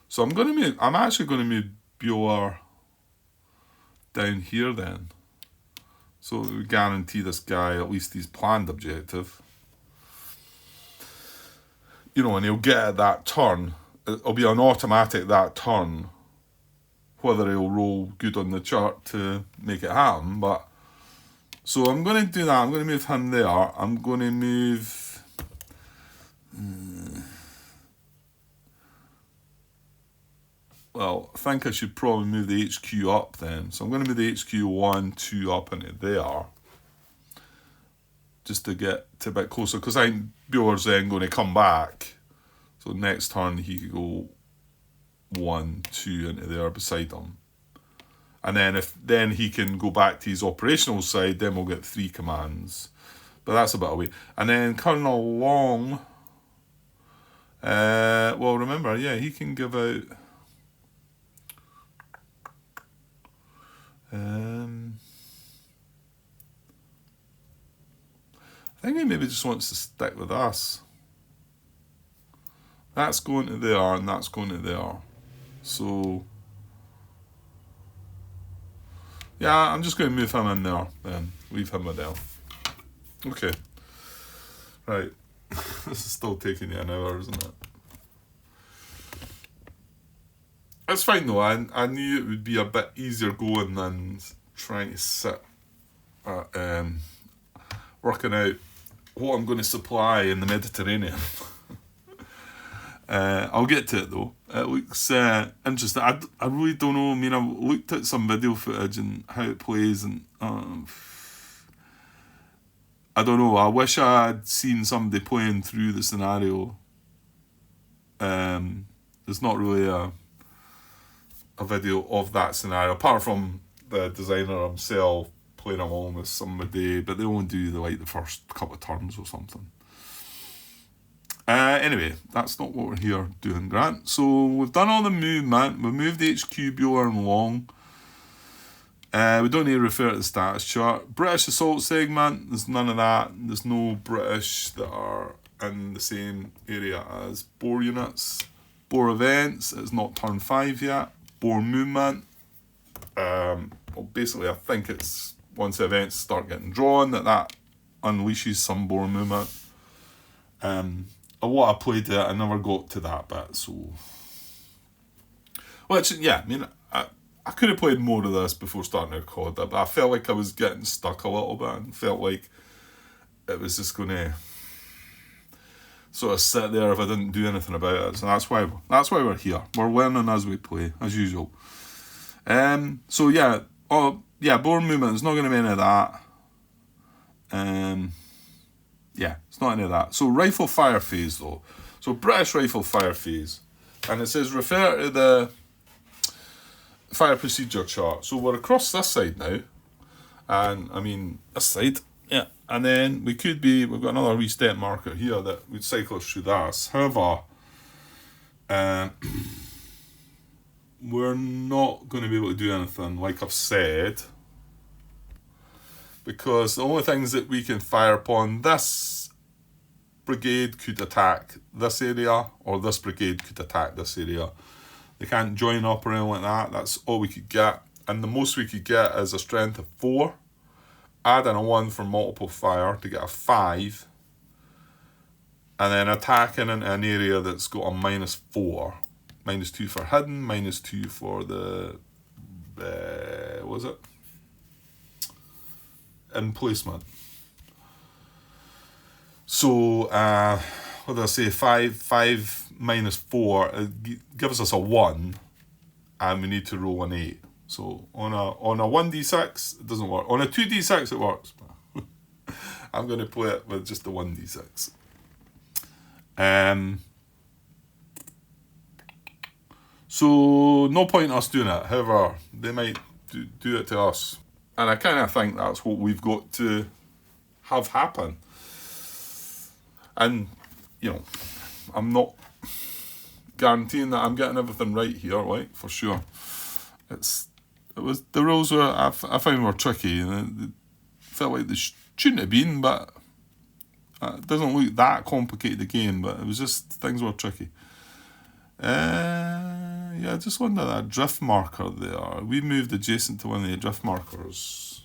So I'm actually going to move Bjor down here then. So we guarantee this guy at least his planned objective. And he'll get it that turn. It'll be an automatic that turn. Whether he'll roll good on the chart to make it happen, but so I'm going to do that. I'm going to move him there. I'm going to move. Well, I think I should probably move the HQ up then. So I'm going to move the HQ 1, 2 up into there. Just to get a bit closer. Because I think Bjor's then going to come back. So next turn he could go 1, 2 into there beside him. And then he can go back to his operational side, then we'll get 3 commands. But that's a bit away. And then Colonel Long. Well, remember, yeah, he can give out. I think he maybe just wants to stick with us. That's going to there and that's going to there. So, yeah, I'm just going to move him in there then. Leave him with there. Okay. Right. This is still taking you an hour, isn't it? That's fine though. I knew it would be a bit easier going than trying to sit at, working out what I'm going to supply in the Mediterranean. I'll get to it though. It looks interesting. I really don't know. I mean, I've looked at some video footage and how it plays, and I don't know. I wish I had seen somebody playing through the scenario. There's not really a video of that scenario, apart from the designer himself playing along with somebody, but they only do the first couple of turns or something. Anyway, that's not what we're here doing, Grant. So we've done all the movement. We've moved HQ, Bjorn Long. We don't need to refer to the status chart. British assault segment, there's none of that. There's no British that are in the same area as Boer units. Boer events, it's not turn 5 yet. Boer movement. Well, basically, I think it's once the events start getting drawn that unleashes some Boer movement. What I played it, I never got to that bit, so. Which, yeah, I mean, I could have played more of this before starting to record it, but I felt like I was getting stuck a little bit and felt like it was just going to sort of sit there if I didn't do anything about it. So that's why we're here. We're learning as we play, as usual. So yeah, Boer movement. There's not going to be any of that. Yeah, it's not any of that. So rifle fire phase though. So British rifle fire phase, and it says refer to the fire procedure chart. So we're across this side now, and I mean this side. Yeah, And then we've got another wee step marker here that would cycle us through this. However, we're not going to be able to do anything, like I've said, because the only things that we can fire upon, this brigade could attack this area, or this brigade could attack this area. They can't join up or anything like that. That's all we could get. And the most we could get is a strength of 4. Add in a 1 for multiple fire to get a 5. And then attacking in an area that's got a -4. -2 for hidden, -2 for the... what was it? Emplacement. So, what did I say? 5 minus 4 gives us a 1, and we need to roll an 8. So on a 1d6 it doesn't work. On a 2d6 it works. I'm going to play it with just the 1d6. So no point in us doing it. However, they might do it to us, and I kind of think that's what we've got to have happen. And I'm not guaranteeing that I'm getting everything right here, right? For sure. The rules were I found were tricky, and it felt like they shouldn't have been, but it doesn't look that complicated a game. But it was just things were tricky. I just wonder that drift marker there. We moved adjacent to one of the drift markers.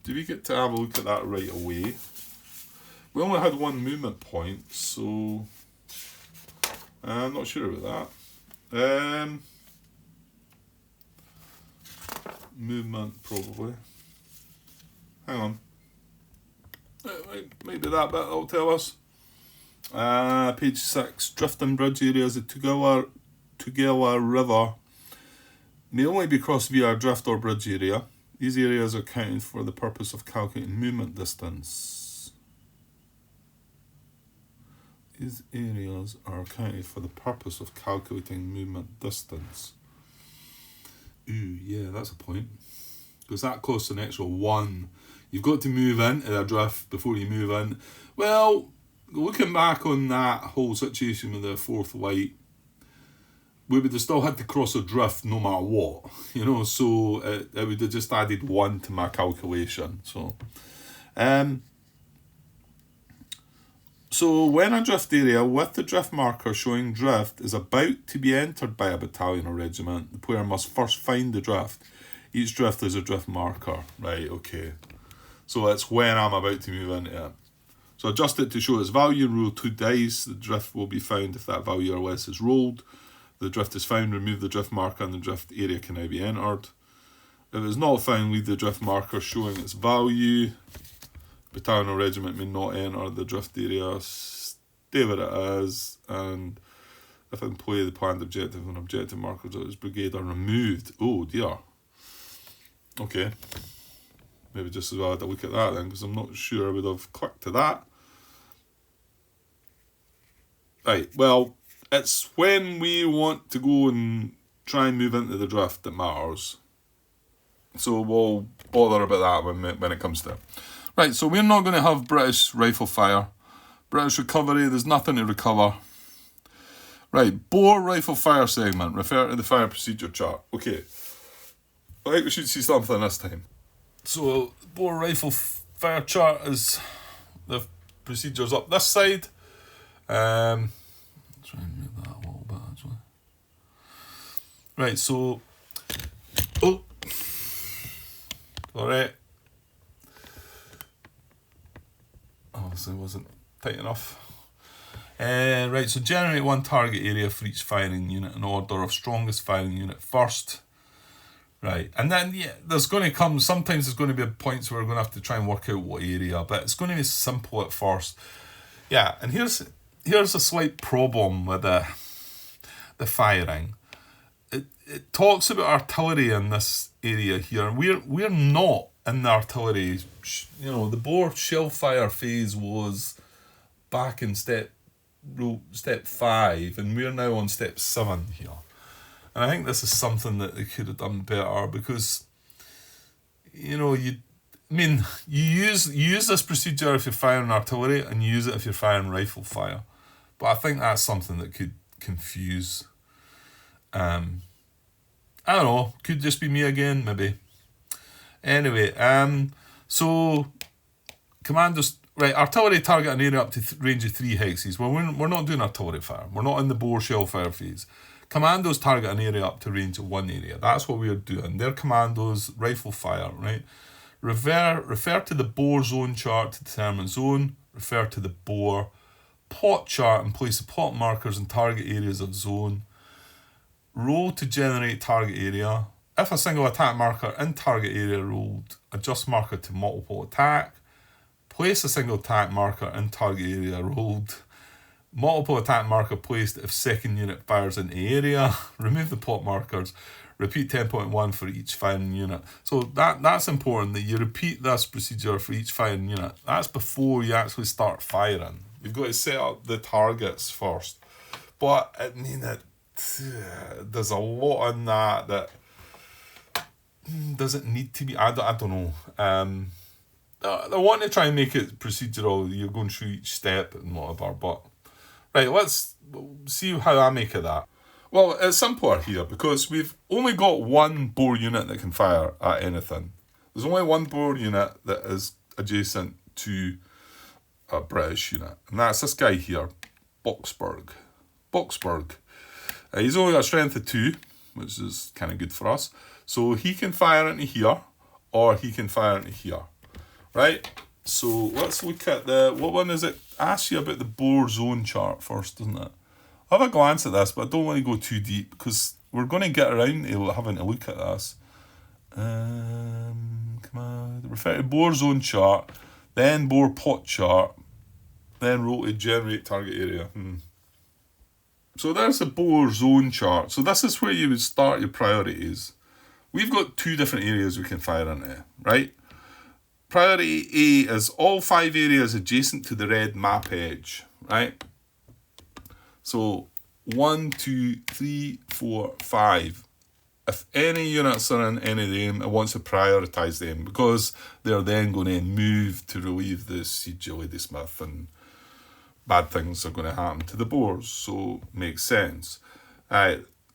Do we get to have a look at that right away? We only had 1 movement point, so I'm not sure about that. Movement, probably. Hang on. Maybe that bit will tell us. Page 6. Drifting bridge areas of Tugela River may only be crossed via a drift or bridge area. These areas are counted for the purpose of calculating movement distance. These areas are counted for the purpose of calculating movement distance. Ooh, yeah, that's a point. Because that costs an extra 1. You've got to move into a drift before you move in. Well, looking back on that whole situation with the 4th light, we would have still had to cross a drift no matter what. So it would have just added 1 to my calculation. So when a drift area with the drift marker showing drift is about to be entered by a battalion or regiment, the player must first find the drift. Each drift is a drift marker. Right, okay. So it's when I'm about to move into it. So adjust it to show its value, roll 2 dice. The drift will be found if that value or less is rolled. If the drift is found, remove the drift marker and the drift area can now be entered. If it's not found, leave the drift marker showing its value. Battalion or regiment may not enter the drift area. Stay where it is. And if in play, the planned objective and objective markers of its brigade are removed. Oh dear. Okay. Maybe just as well I had to look at that then, because I'm not sure I would have clicked to that. Right, well, it's when we want to go and try and move into the drift that matters. So we'll bother about that when it comes to it. Right, so we're not going to have British rifle fire. British recovery, there's nothing to recover. Right, bore rifle fire segment. Refer to the fire procedure chart. Okay, I think we should see something this time. So, bore rifle fire chart is the procedures up this side. Try and move that a little bit actually. Right, so... Oh! Alright. Obviously wasn't tight enough. Right, so generate 1 target area for each firing unit in order of strongest firing unit first. Right, and then there's going to come, sometimes there's going to be points where we're going to have to try and work out what area, but it's going to be simple at first. Yeah, and here's a slight problem with the firing. It talks about artillery in this area here, and we're not in the artillery. The bore shell fire phase was back in step 5, and we're now on step 7 here. And I think this is something that they could have done better, because I mean, you use this procedure if you're firing artillery, and you use it if you're firing rifle fire. But I think that's something that could confuse. I don't know. Could just be me again, maybe. Anyway, so commandos. Right, artillery target an area up to range of 3 hexes. Well, we're not doing artillery fire. We're not in the bore shell fire phase. Commandos target an area up to range of 1 area. That's what we're doing. They're commandos, rifle fire, right? Refer to the bore zone chart to determine zone. Refer to the bore plot chart and place the plot markers in target areas of zone. Roll to generate target area. If a single attack marker in target area rolled, adjust marker to multiple attack. Place a single attack marker in target area rolled. Multiple attack marker placed if second unit fires in the area. Remove the plot markers. Repeat 10.1 for each firing unit. So that's important, that you repeat this procedure for each firing unit. That's before you actually start firing. You've got to set up the targets first. But I mean, there's a lot in that doesn't need to be. I don't know. I want to try and make it procedural. You're going through each step and whatever. But right, let's see how I make of that. Well, it's simpler here because we've only got one bore unit that can fire at anything. There's only one bore unit that is adjacent to a British unit, and that's this guy here, Boxburg. He's only got a strength of 2, which is kind of good for us. So he can fire into here, or he can fire into here. Right? So let's look at what one is it? Asks you about the bore zone chart first, doesn't it? I'll have a glance at this, but I don't want to go too deep because we're going to get around to having to look at this. Come on. Refer to bore zone chart, then bore plot chart, then roll to generate target area. So there's the bore zone chart. So this is where you would start your priorities. We've got 2 different areas we can fire into, right? Priority A is all 5 areas adjacent to the red map edge, right? So 1, 2, 3, 4, 5. If any units are in any of them, it wants to prioritise them because they're then going to move to relieve the siege of Ladysmith and bad things are going to happen to the bores. So makes sense.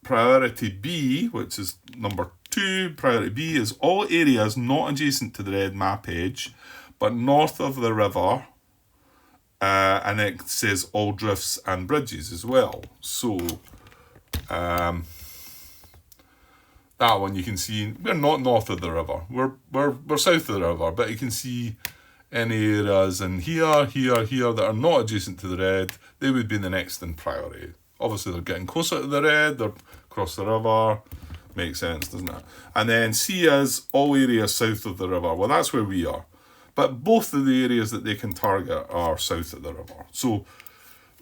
Priority B, which is number 2, priority B is all areas not adjacent to the red map edge, but north of the river, and it says all drifts and bridges as well. So that one you can see, we're not north of the river, we're south of the river, but you can see any areas in here that are not adjacent to the red, they would be the next in priority. Obviously they're getting closer to the red, they're across the river. Makes sense, doesn't it? And then C is all areas south of the river. Well, that's where we are. But both of the areas that they can target are south of the river. So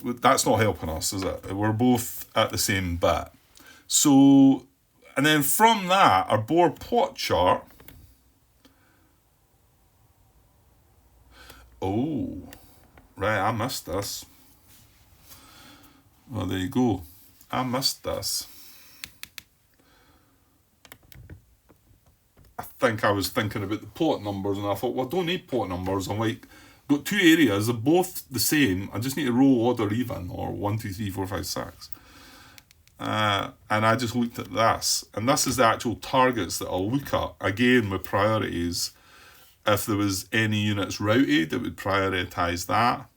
that's not helping us, is it? We're both at the same bit. So, and then from that, our bore plot chart. Oh, right, I missed this. Well, there you go. I missed this. I think I was thinking about the plot numbers and I thought, well, I don't need plot numbers. I'm like, got 2 areas, they're both the same. I just need to roll odd or even, or 1, 2, 3, 4, 5, 6. And I just looked at this. And this is the actual targets that I'll look at. Again, with priorities. If there was any units routed, it would prioritise that.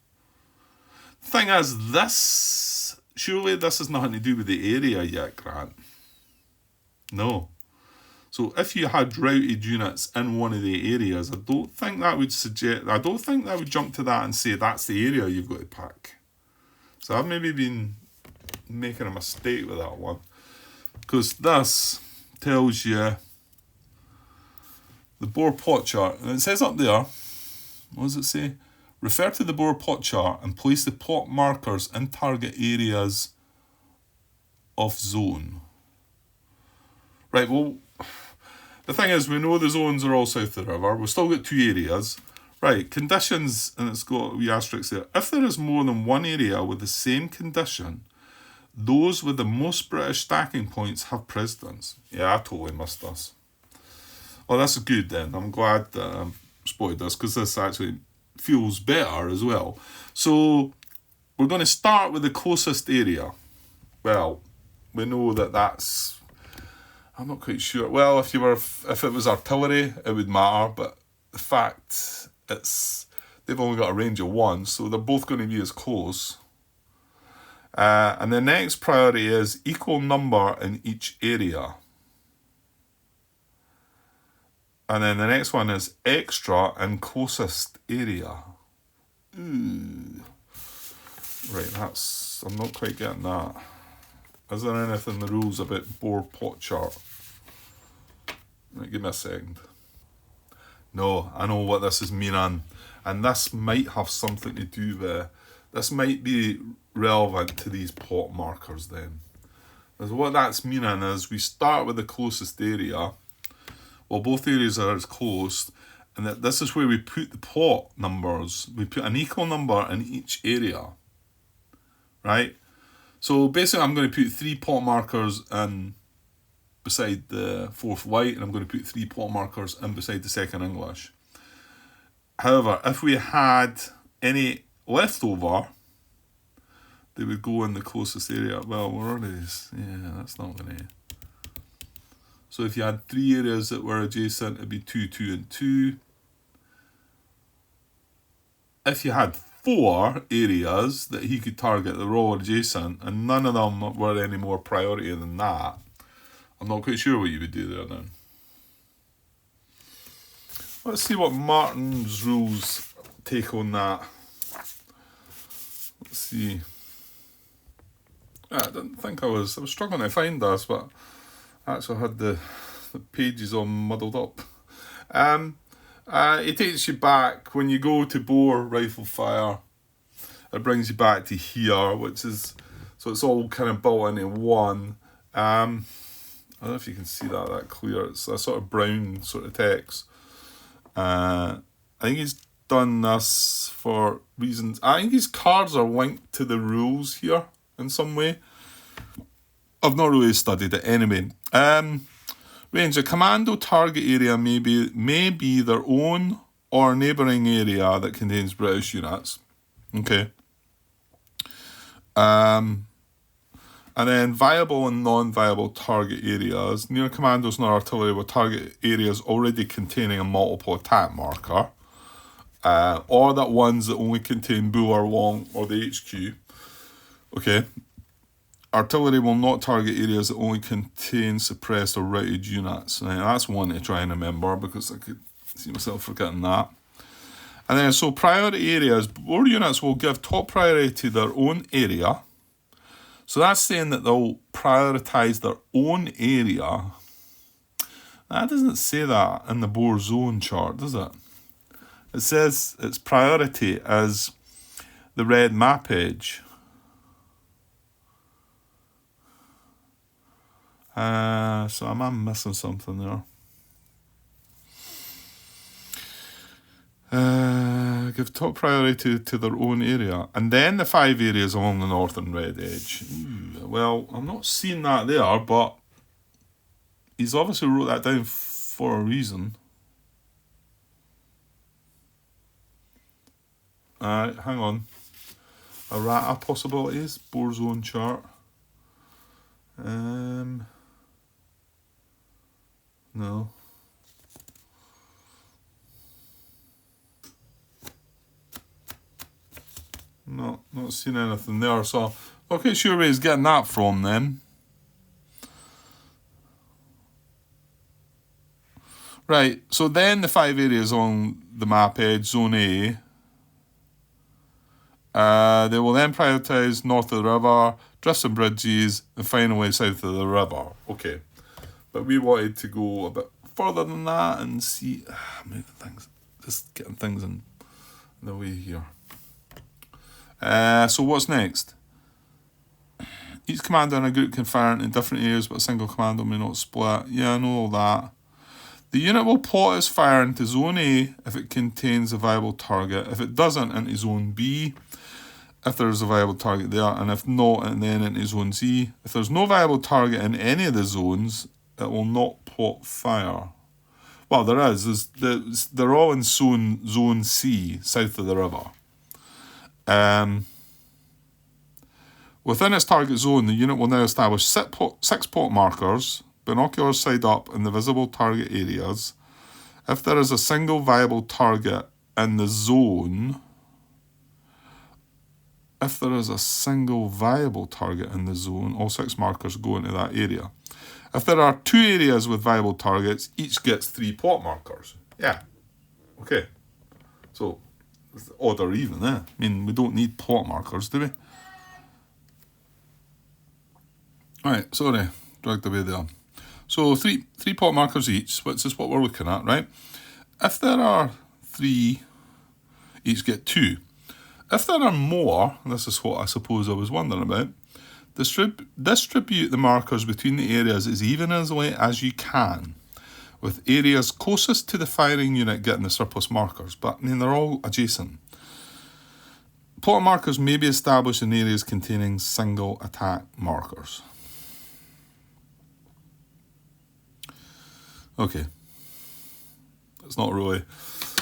The thing is, surely this has nothing to do with the area yet, Grant. No. So if you had routed units in one of the areas, I don't think that would jump to that and say that's the area you've got to pick. So I've maybe been making a mistake with that one. Because this tells you the bore plot chart. And it says up there, what does it say? Refer to the bore plot chart and place the plot markers in target areas of zone. Right, well, the thing is, we know the zones are all south of the river. We've still got 2 areas. Right, conditions, and it's got a wee asterisk there. If there is more than one area with the same condition, those with the most British stacking points have precedence. Yeah, I totally missed this. Well, that's good then. I'm glad that spotted this because this actually feels better as well. So we're going to start with the closest area. Well, we know that that's... I'm not quite sure. Well, if it was artillery, it would matter, but the fact they've only got a range of 1, so they're both going to be as close. And the next priority is equal number in each area. And then the next one is extra and closest area. Ooh. Right, I'm not quite getting that. Is there anything in the rules about Boer plot chart? Right, give me a second. No, I know what this is meaning. And this might have something to do with... This might be relevant to these plot markers then. Because what that's meaning is we start with the closest area. Well, both areas are as close, and that this is where we put the plot numbers. We put an equal number in each area, right? So basically, I'm going to put 3 plot markers in beside the 4th white, and I'm going to put 3 plot markers in beside the 2nd English. However, if we had any left over, they would go in the closest area. Well, we're already... Yeah, that's not going to... So if you had 3 areas that were adjacent, it'd be 2, 2, and 2. If you had 4 areas that he could target that were all adjacent, and none of them were any more priority than that, I'm not quite sure what you would do there then. Let's see what Martin's rules take on that. Let's see. I didn't think I was struggling to find this, but I actually had the pages all muddled up. It takes you back when you go to Boer rifle fire. It brings you back to here, which is... So it's all kind of built into one. I don't know if you can see that clear. It's a sort of brown sort of text. I think he's done this for reasons... I think his cards are linked to the rules here in some way. I've not really studied it anyway. Range. A commando target area may be their own or neighbouring area that contains British units. Okay. And then viable and non-viable target areas. Near commandos nor artillery were target areas already containing a multiple attack marker. Or that ones that only contain Boer Long or the HQ. Okay. Artillery will not target areas that only contain suppressed or routed units. Now, that's one to try and remember because I could see myself forgetting that. And then, so priority areas, Boer units will give top priority to their own area. So that's saying that they'll prioritise their own area. That doesn't say that in the Boer zone chart, does it? It says its priority as the red map edge. So am I missing something there? Give top priority to their own area. And then the 5 areas along the northern red edge. Ooh, well, I'm not seeing that there, but he's obviously wrote that down for a reason. Hang on. Errata possibilities. Boer zone chart. No. No, not seeing anything there. So, okay, sure where he's getting that from then. Right, so then the 5 areas on the map edge, Zone A. They will then prioritise north of the river, drifts and bridges, and finally south of the river. Okay. But we wanted to go a bit further than that and see... moving things. Just getting things in the way here. So what's next? Each commander in a group can fire in different areas, but a single commander may not split. Yeah, I know all that. The unit will plot its fire into Zone A if it contains a viable target. If it doesn't, into Zone B, if there's a viable target there. And if not, and then into Zone Z. If there's no viable target in any of the zones, it will not plot fire. Well, there is. They're all in Zone C, south of the river. Within its target zone, the unit will now establish 6 pot markers, binoculars side up in the visible target areas. If there is a single viable target in the zone, all 6 markers go into that area. If there are 2 areas with viable targets, each gets 3 pot markers. Yeah. Okay. So, it's odd or even, eh? I mean, we don't need pot markers, do we? Right, sorry, dragged away there. So, three pot markers each, which is what we're looking at, right? If there are 3, each get 2. If there are more, and this is what I suppose I was wondering about, distribute the markers between the areas as evenly as you can, with areas closest to the firing unit getting the surplus markers. But, I mean, they're all adjacent. Pot markers may be established in areas containing single attack markers. Okay. It's not really...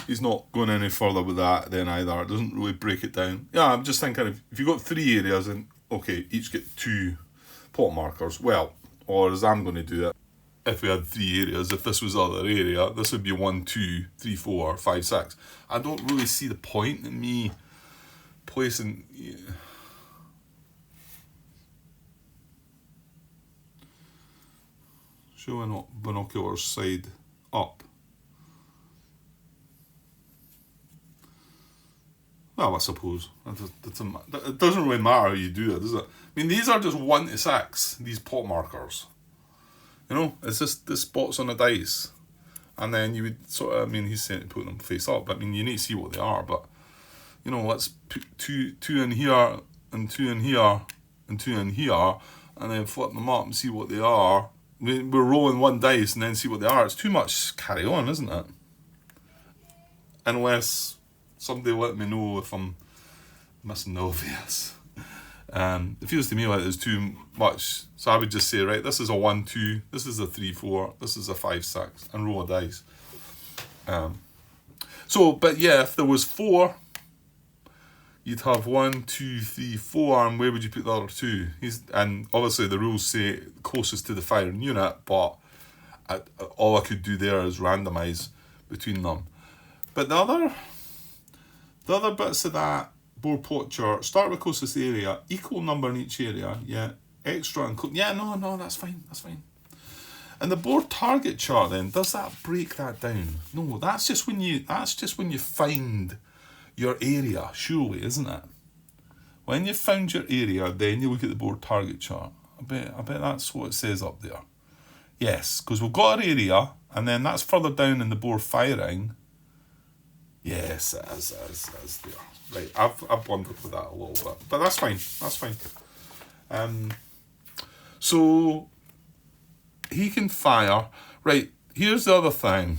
He's not going any further with that then either. It doesn't really break it down. Yeah, I'm just thinking if you've got 3 areas and, okay, each get 2 pot markers. Well, or as I'm going to do it, if we had 3 areas, if this was the other area, this would be 1, 2, 3, 4, 5, 6. I don't really see the point in me placing... Showing binoculars side up. Well, I suppose. It doesn't really matter how you do it, does it? I mean, these are just 1 to 6, these pot markers. You know, it's just the spots on the dice. And then you would sort of, I mean, he's saying to put them face up, but I mean, you need to see what they are. But, you know, let's put two in here, and 2 in here, and 2 in here, and then flip them up and see what they are. We're rolling 1 dice and then see what they are. It's too much carry on, isn't it? Unless... somebody let me know if I'm missing the obvious. It feels to me like there's too much. So I would just say, right, this is a 1, 2, this is a 3, 4, this is a 5, 6, and roll a dice. But yeah, if there was 4, you'd have 1, 2, 3, 4, and where would you put the other 2? And obviously the rules say closest to the firing unit, but all I could do there is randomise between them. But the other bits of that board plot chart, start with closest area, equal number in each area, yeah, extra and yeah, no, that's fine. And the board target chart then, does that break that down? No, that's just when you find your area, surely, isn't it? When you've found your area, then you look at the board target chart. I bet that's what it says up there. Yes, because we've got our area, and then that's further down in the board firing. Yes, it is there. Right, I've blundered with that a little bit, but that's fine. So he can fire. Right, here's the other thing.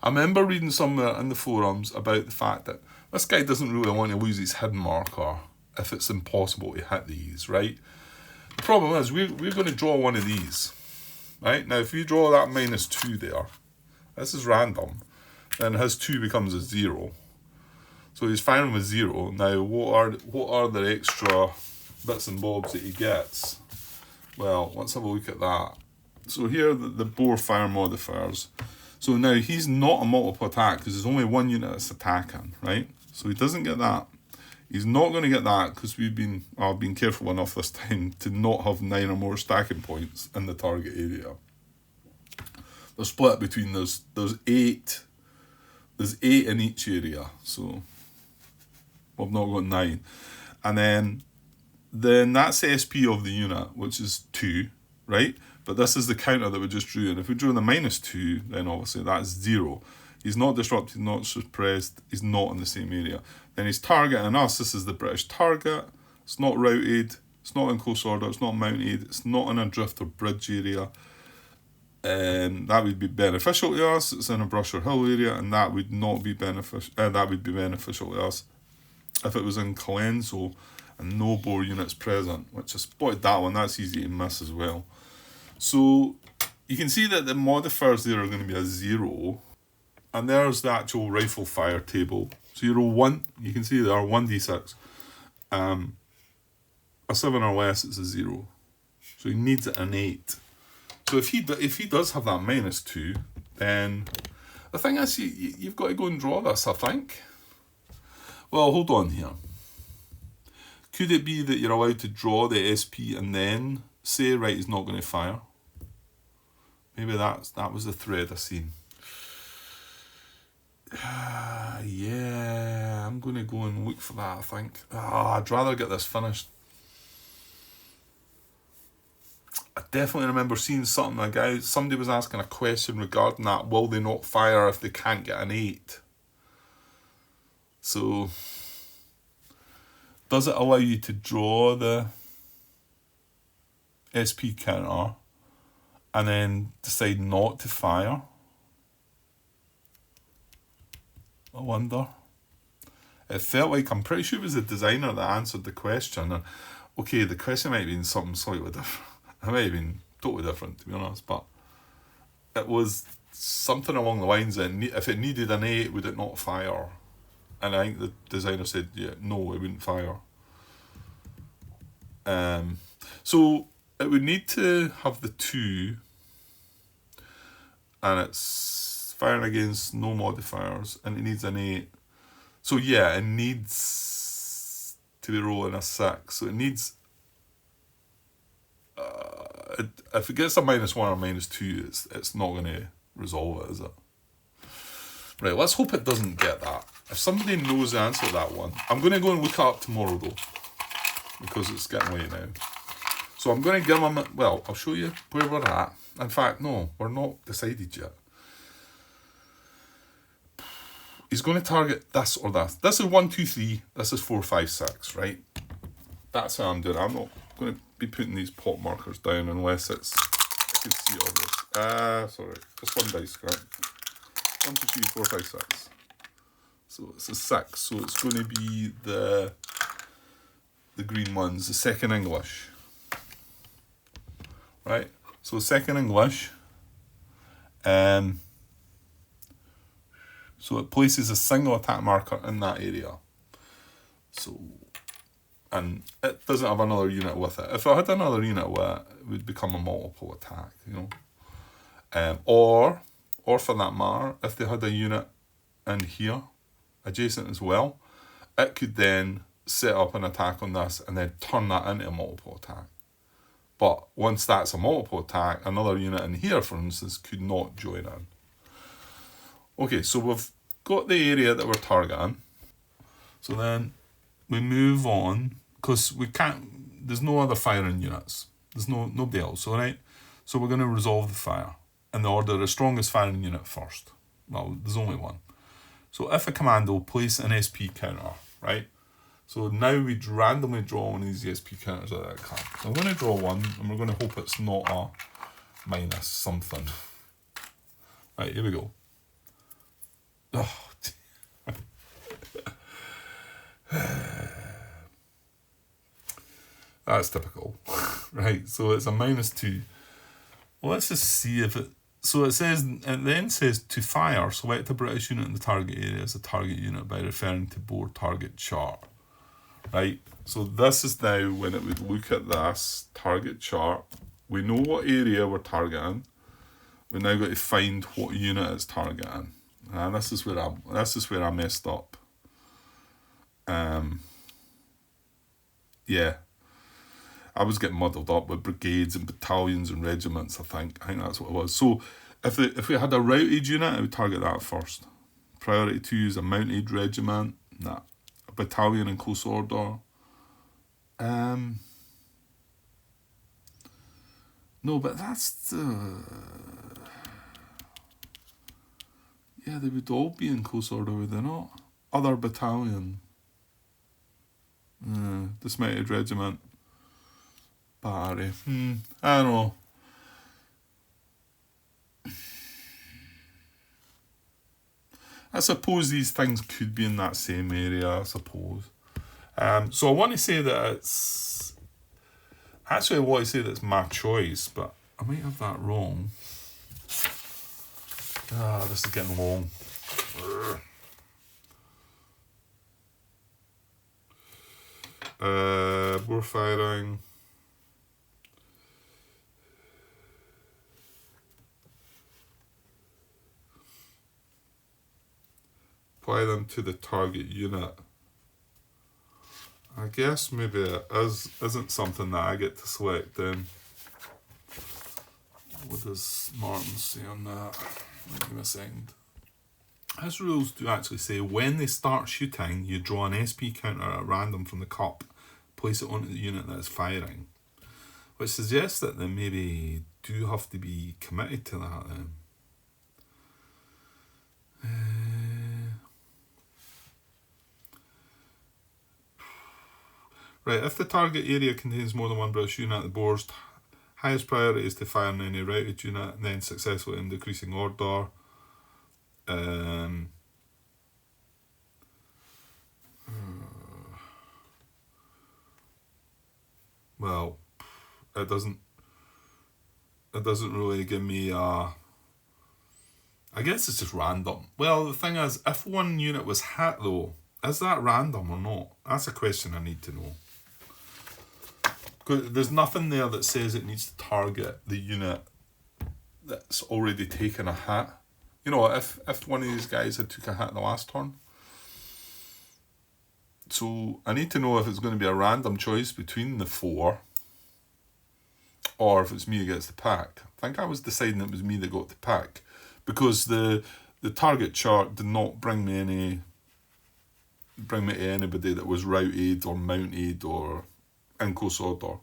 I remember reading somewhere in the forums about the fact that this guy doesn't really want to lose his hidden marker if it's impossible to hit these, right? The problem is we're going to draw one of these, right? Now, if you draw that -2 there, this is random. Then his 2 becomes a 0. So he's firing with 0. Now, what are the extra bits and bobs that he gets? Well, let's have a look at that. So here, the bore fire modifiers. So now, he's not a multiple attack because there's only 1 unit that's attacking, right? So he doesn't get that. He's not going to get that because I've been careful enough this time to not have 9 or more stacking points in the target area. They're split between, there's 8... There's 8 in each area, so we've not got 9. And then that's the SP of the unit, which is 2, right? But this is the counter that we just drew. And if we drew the -2, then obviously that's 0. He's not disrupted, not suppressed. He's not in the same area. Then he's targeting us. This is the British target. It's not routed. It's not in close order. It's not mounted. It's not in a drift or bridge area. That would be beneficial to us. It's in a brush or hill area, and that would not be beneficial. That would be beneficial to us if it was in Colenso and no bore units present. Which I spotted that one. That's easy to miss as well. So you can see that the modifiers there are going to be a 0. And there's the actual rifle fire table. 0, 1. You can see there are 1d6. A 7 or less, it's a 0. So he needs an 8. So if he does have that -2, then the thing is, you've got to go and draw this, I think. Well, hold on here. Could it be that you're allowed to draw the SP and then say, right, he's not going to fire? Maybe that was the thread I seen. Yeah, I'm going to go and look for that, I think. I'd rather get this finished. I definitely remember seeing something, somebody was asking a question regarding that, will they not fire if they can't get an 8? So, does it allow you to draw the SP counter and then decide not to fire? I wonder. It felt like, I'm pretty sure it was the designer that answered the question. And okay, the question might have been something slightly different. It might have been totally different, to be honest, but it was something along the lines that if it needed an 8, would it not fire? And I think the designer said, yeah, no, it wouldn't fire. So it would need to have the 2, and it's firing against no modifiers, and it needs an 8. So yeah, it needs to be rolling a 6. So it needs... if it gets a -1 or -2, it's not going to resolve it, is it? Right, let's hope it doesn't get that. If somebody knows the answer to that one, I'm going to go and look it up tomorrow though, because it's getting late now. So I'm going to give him, well, I'll show you where we're at. In fact, no, we're not decided yet. He's going to target this or that. This is 1, 2, 3. This is 4, 5, 6, right? That's how I'm doing it. I'm not going to be putting these pot markers down unless it's... I can see all this. Sorry. Just one dice, right? 1, 2, 3, 4, 5, 6. So it's a 6. So it's going to be the green ones. The second English. Right? So second English. So it places a single attack marker in that area. So, and it doesn't have another unit with it. If it had another unit with it, it would become a multiple attack, you know. Or for that matter, if they had a unit in here, adjacent as well, it could then set up an attack on this and then turn that into a multiple attack. But once that's a multiple attack, another unit in here, for instance, could not join in. Okay, so we've got the area that we're targeting. So then we move on, because we can't, there's no other firing units. There's nobody else, alright? So we're going to resolve the fire in the order of strongest firing unit first. Well, there's only one. So if a commando, place an SP counter, right? So now we'd randomly draw one of these SP counters out of that card. So I'm going to draw one, and we're going to hope it's not a minus something. Right, here we go. Oh, that's typical. Right, so it's a -2. Well, let's just see if it... So it says, it then says to fire, select a British unit in the target area as a target unit by referring to board target chart. Right, so this is now when it would look at this target chart. We know what area we're targeting. We're now got to find what unit it's targeting. And this is where I messed up. Yeah. I was getting muddled up with brigades and battalions and regiments, I think that's what it was. So if we had a routed unit, I would target that first. Priority 2 is a mounted regiment. Nah. A battalion in close order. No, but that's yeah, they would all be in close order, would they not? Other battalion. Dismounted regiment. Battery. I don't know. I suppose these things could be in that same area, I suppose. So I want to say that it's... Actually, I want to say that it's my choice, but I might have that wrong. This is getting long. We're firing. Apply them to the target unit. I guess maybe it isn't something that I get to select then. What does Martin say on that? Give me a second. His rules do actually say when they start shooting, you draw an SP counter at random from the cup, place it onto the unit that is firing, which suggests that they maybe do have to be committed to that then. Right, if the target area contains more than one British unit, the board's highest priority is to fire on any routed unit, and then successfully in decreasing order. Well, it doesn't really give me I guess it's just random. Well, the thing is, if one unit was hit though, is that random or not? That's a question I need to know. Because there's nothing there that says it needs to target the unit that's already taken a hit. You know, if one of these guys had took a hit the last turn. So I need to know if it's going to be a random choice between the four or if it's me who gets the pack. I think I was deciding it was me that got the pack because the target chart did not bring me to anybody that was routed or mounted or in close order.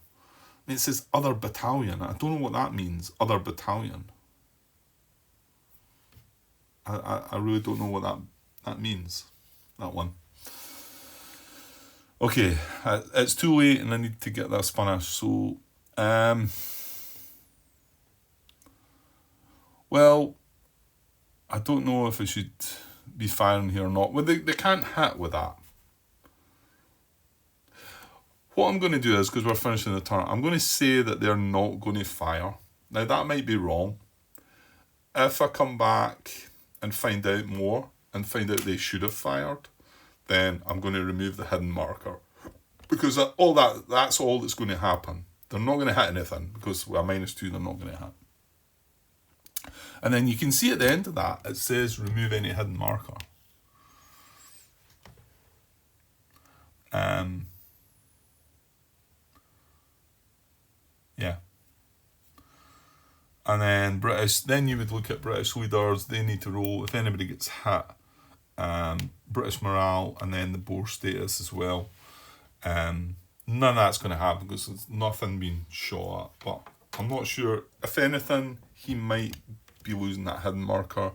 And it says other battalion. I don't know what that means, other battalion. I really don't know what that means, that one. Okay, it's too late and I need to get this finished. So, well, I don't know if I should be firing here or not. Well, they can't hit with that. What I'm going to do is, because we're finishing the turn, I'm going to say that they're not going to fire. Now, that might be wrong. If I come back and find out more and find out they should have fired, then I'm going to remove the hidden marker. Because that's all that's going to happen. They're not going to hit anything, because with a -2, they're not going to hit. And then you can see at the end of that, it says remove any hidden marker. Yeah. And then you would look at British leaders, they need to roll, if anybody gets hit, British morale, and then the bore status as well. None of that's going to happen because there's nothing being shot at, but I'm not sure. If anything, he might be losing that hidden marker.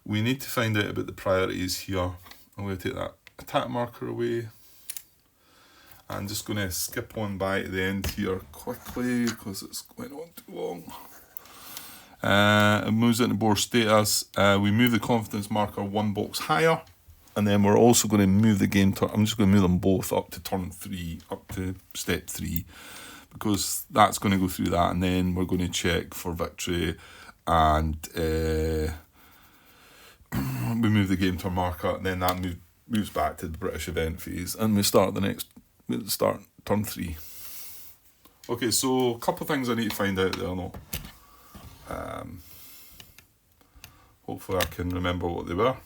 We need to find out about the priorities here. I'm going to take that attack marker away. I'm just going to skip on by to the end here quickly because it's going on too long. It moves into bore status. We move the confidence marker 1 box higher. And then we're also going to move the game turn. I'm just going to move them both up to turn 3, up to step 3. Because that's going to go through that. And then we're going to check for victory. And we move the game turn marker. And then that moves back to the British event phase. And we start turn 3. Okay, so a couple of things I need to find out there now. Hopefully I can remember what they were.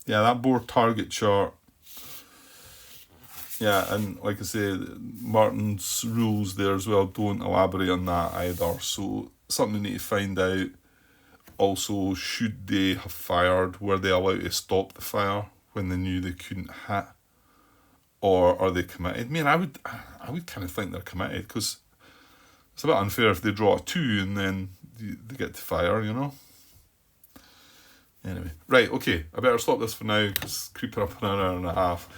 Yeah, that board target chart. Yeah, and like I say, Martin's rules there as well don't elaborate on that either. So something we need to find out. Also, should they have fired? Were they allowed to stop the fire when they knew they couldn't hit? Or are they committed? I mean, I would kind of think they're committed because it's a bit unfair if they draw a 2 and then they get to fire, you know? Anyway, right, okay, I better stop this for now because creeping up an hour and a half.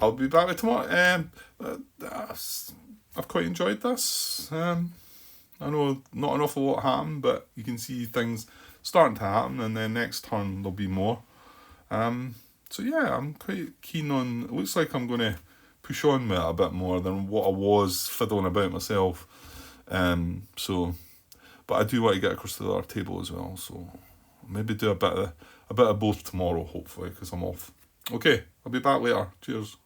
I'll be back with tomorrow. I've quite enjoyed this. I know not an awful lot happened, but you can see things starting to happen, and then next turn there'll be more. So yeah, I'm quite keen on. It looks like I'm going to push on with it a bit more than what I was fiddling about myself. So but I do want to get across to the other table as well. So maybe do a bit of both tomorrow, hopefully, because I'm off. Okay, I'll be back later. Cheers.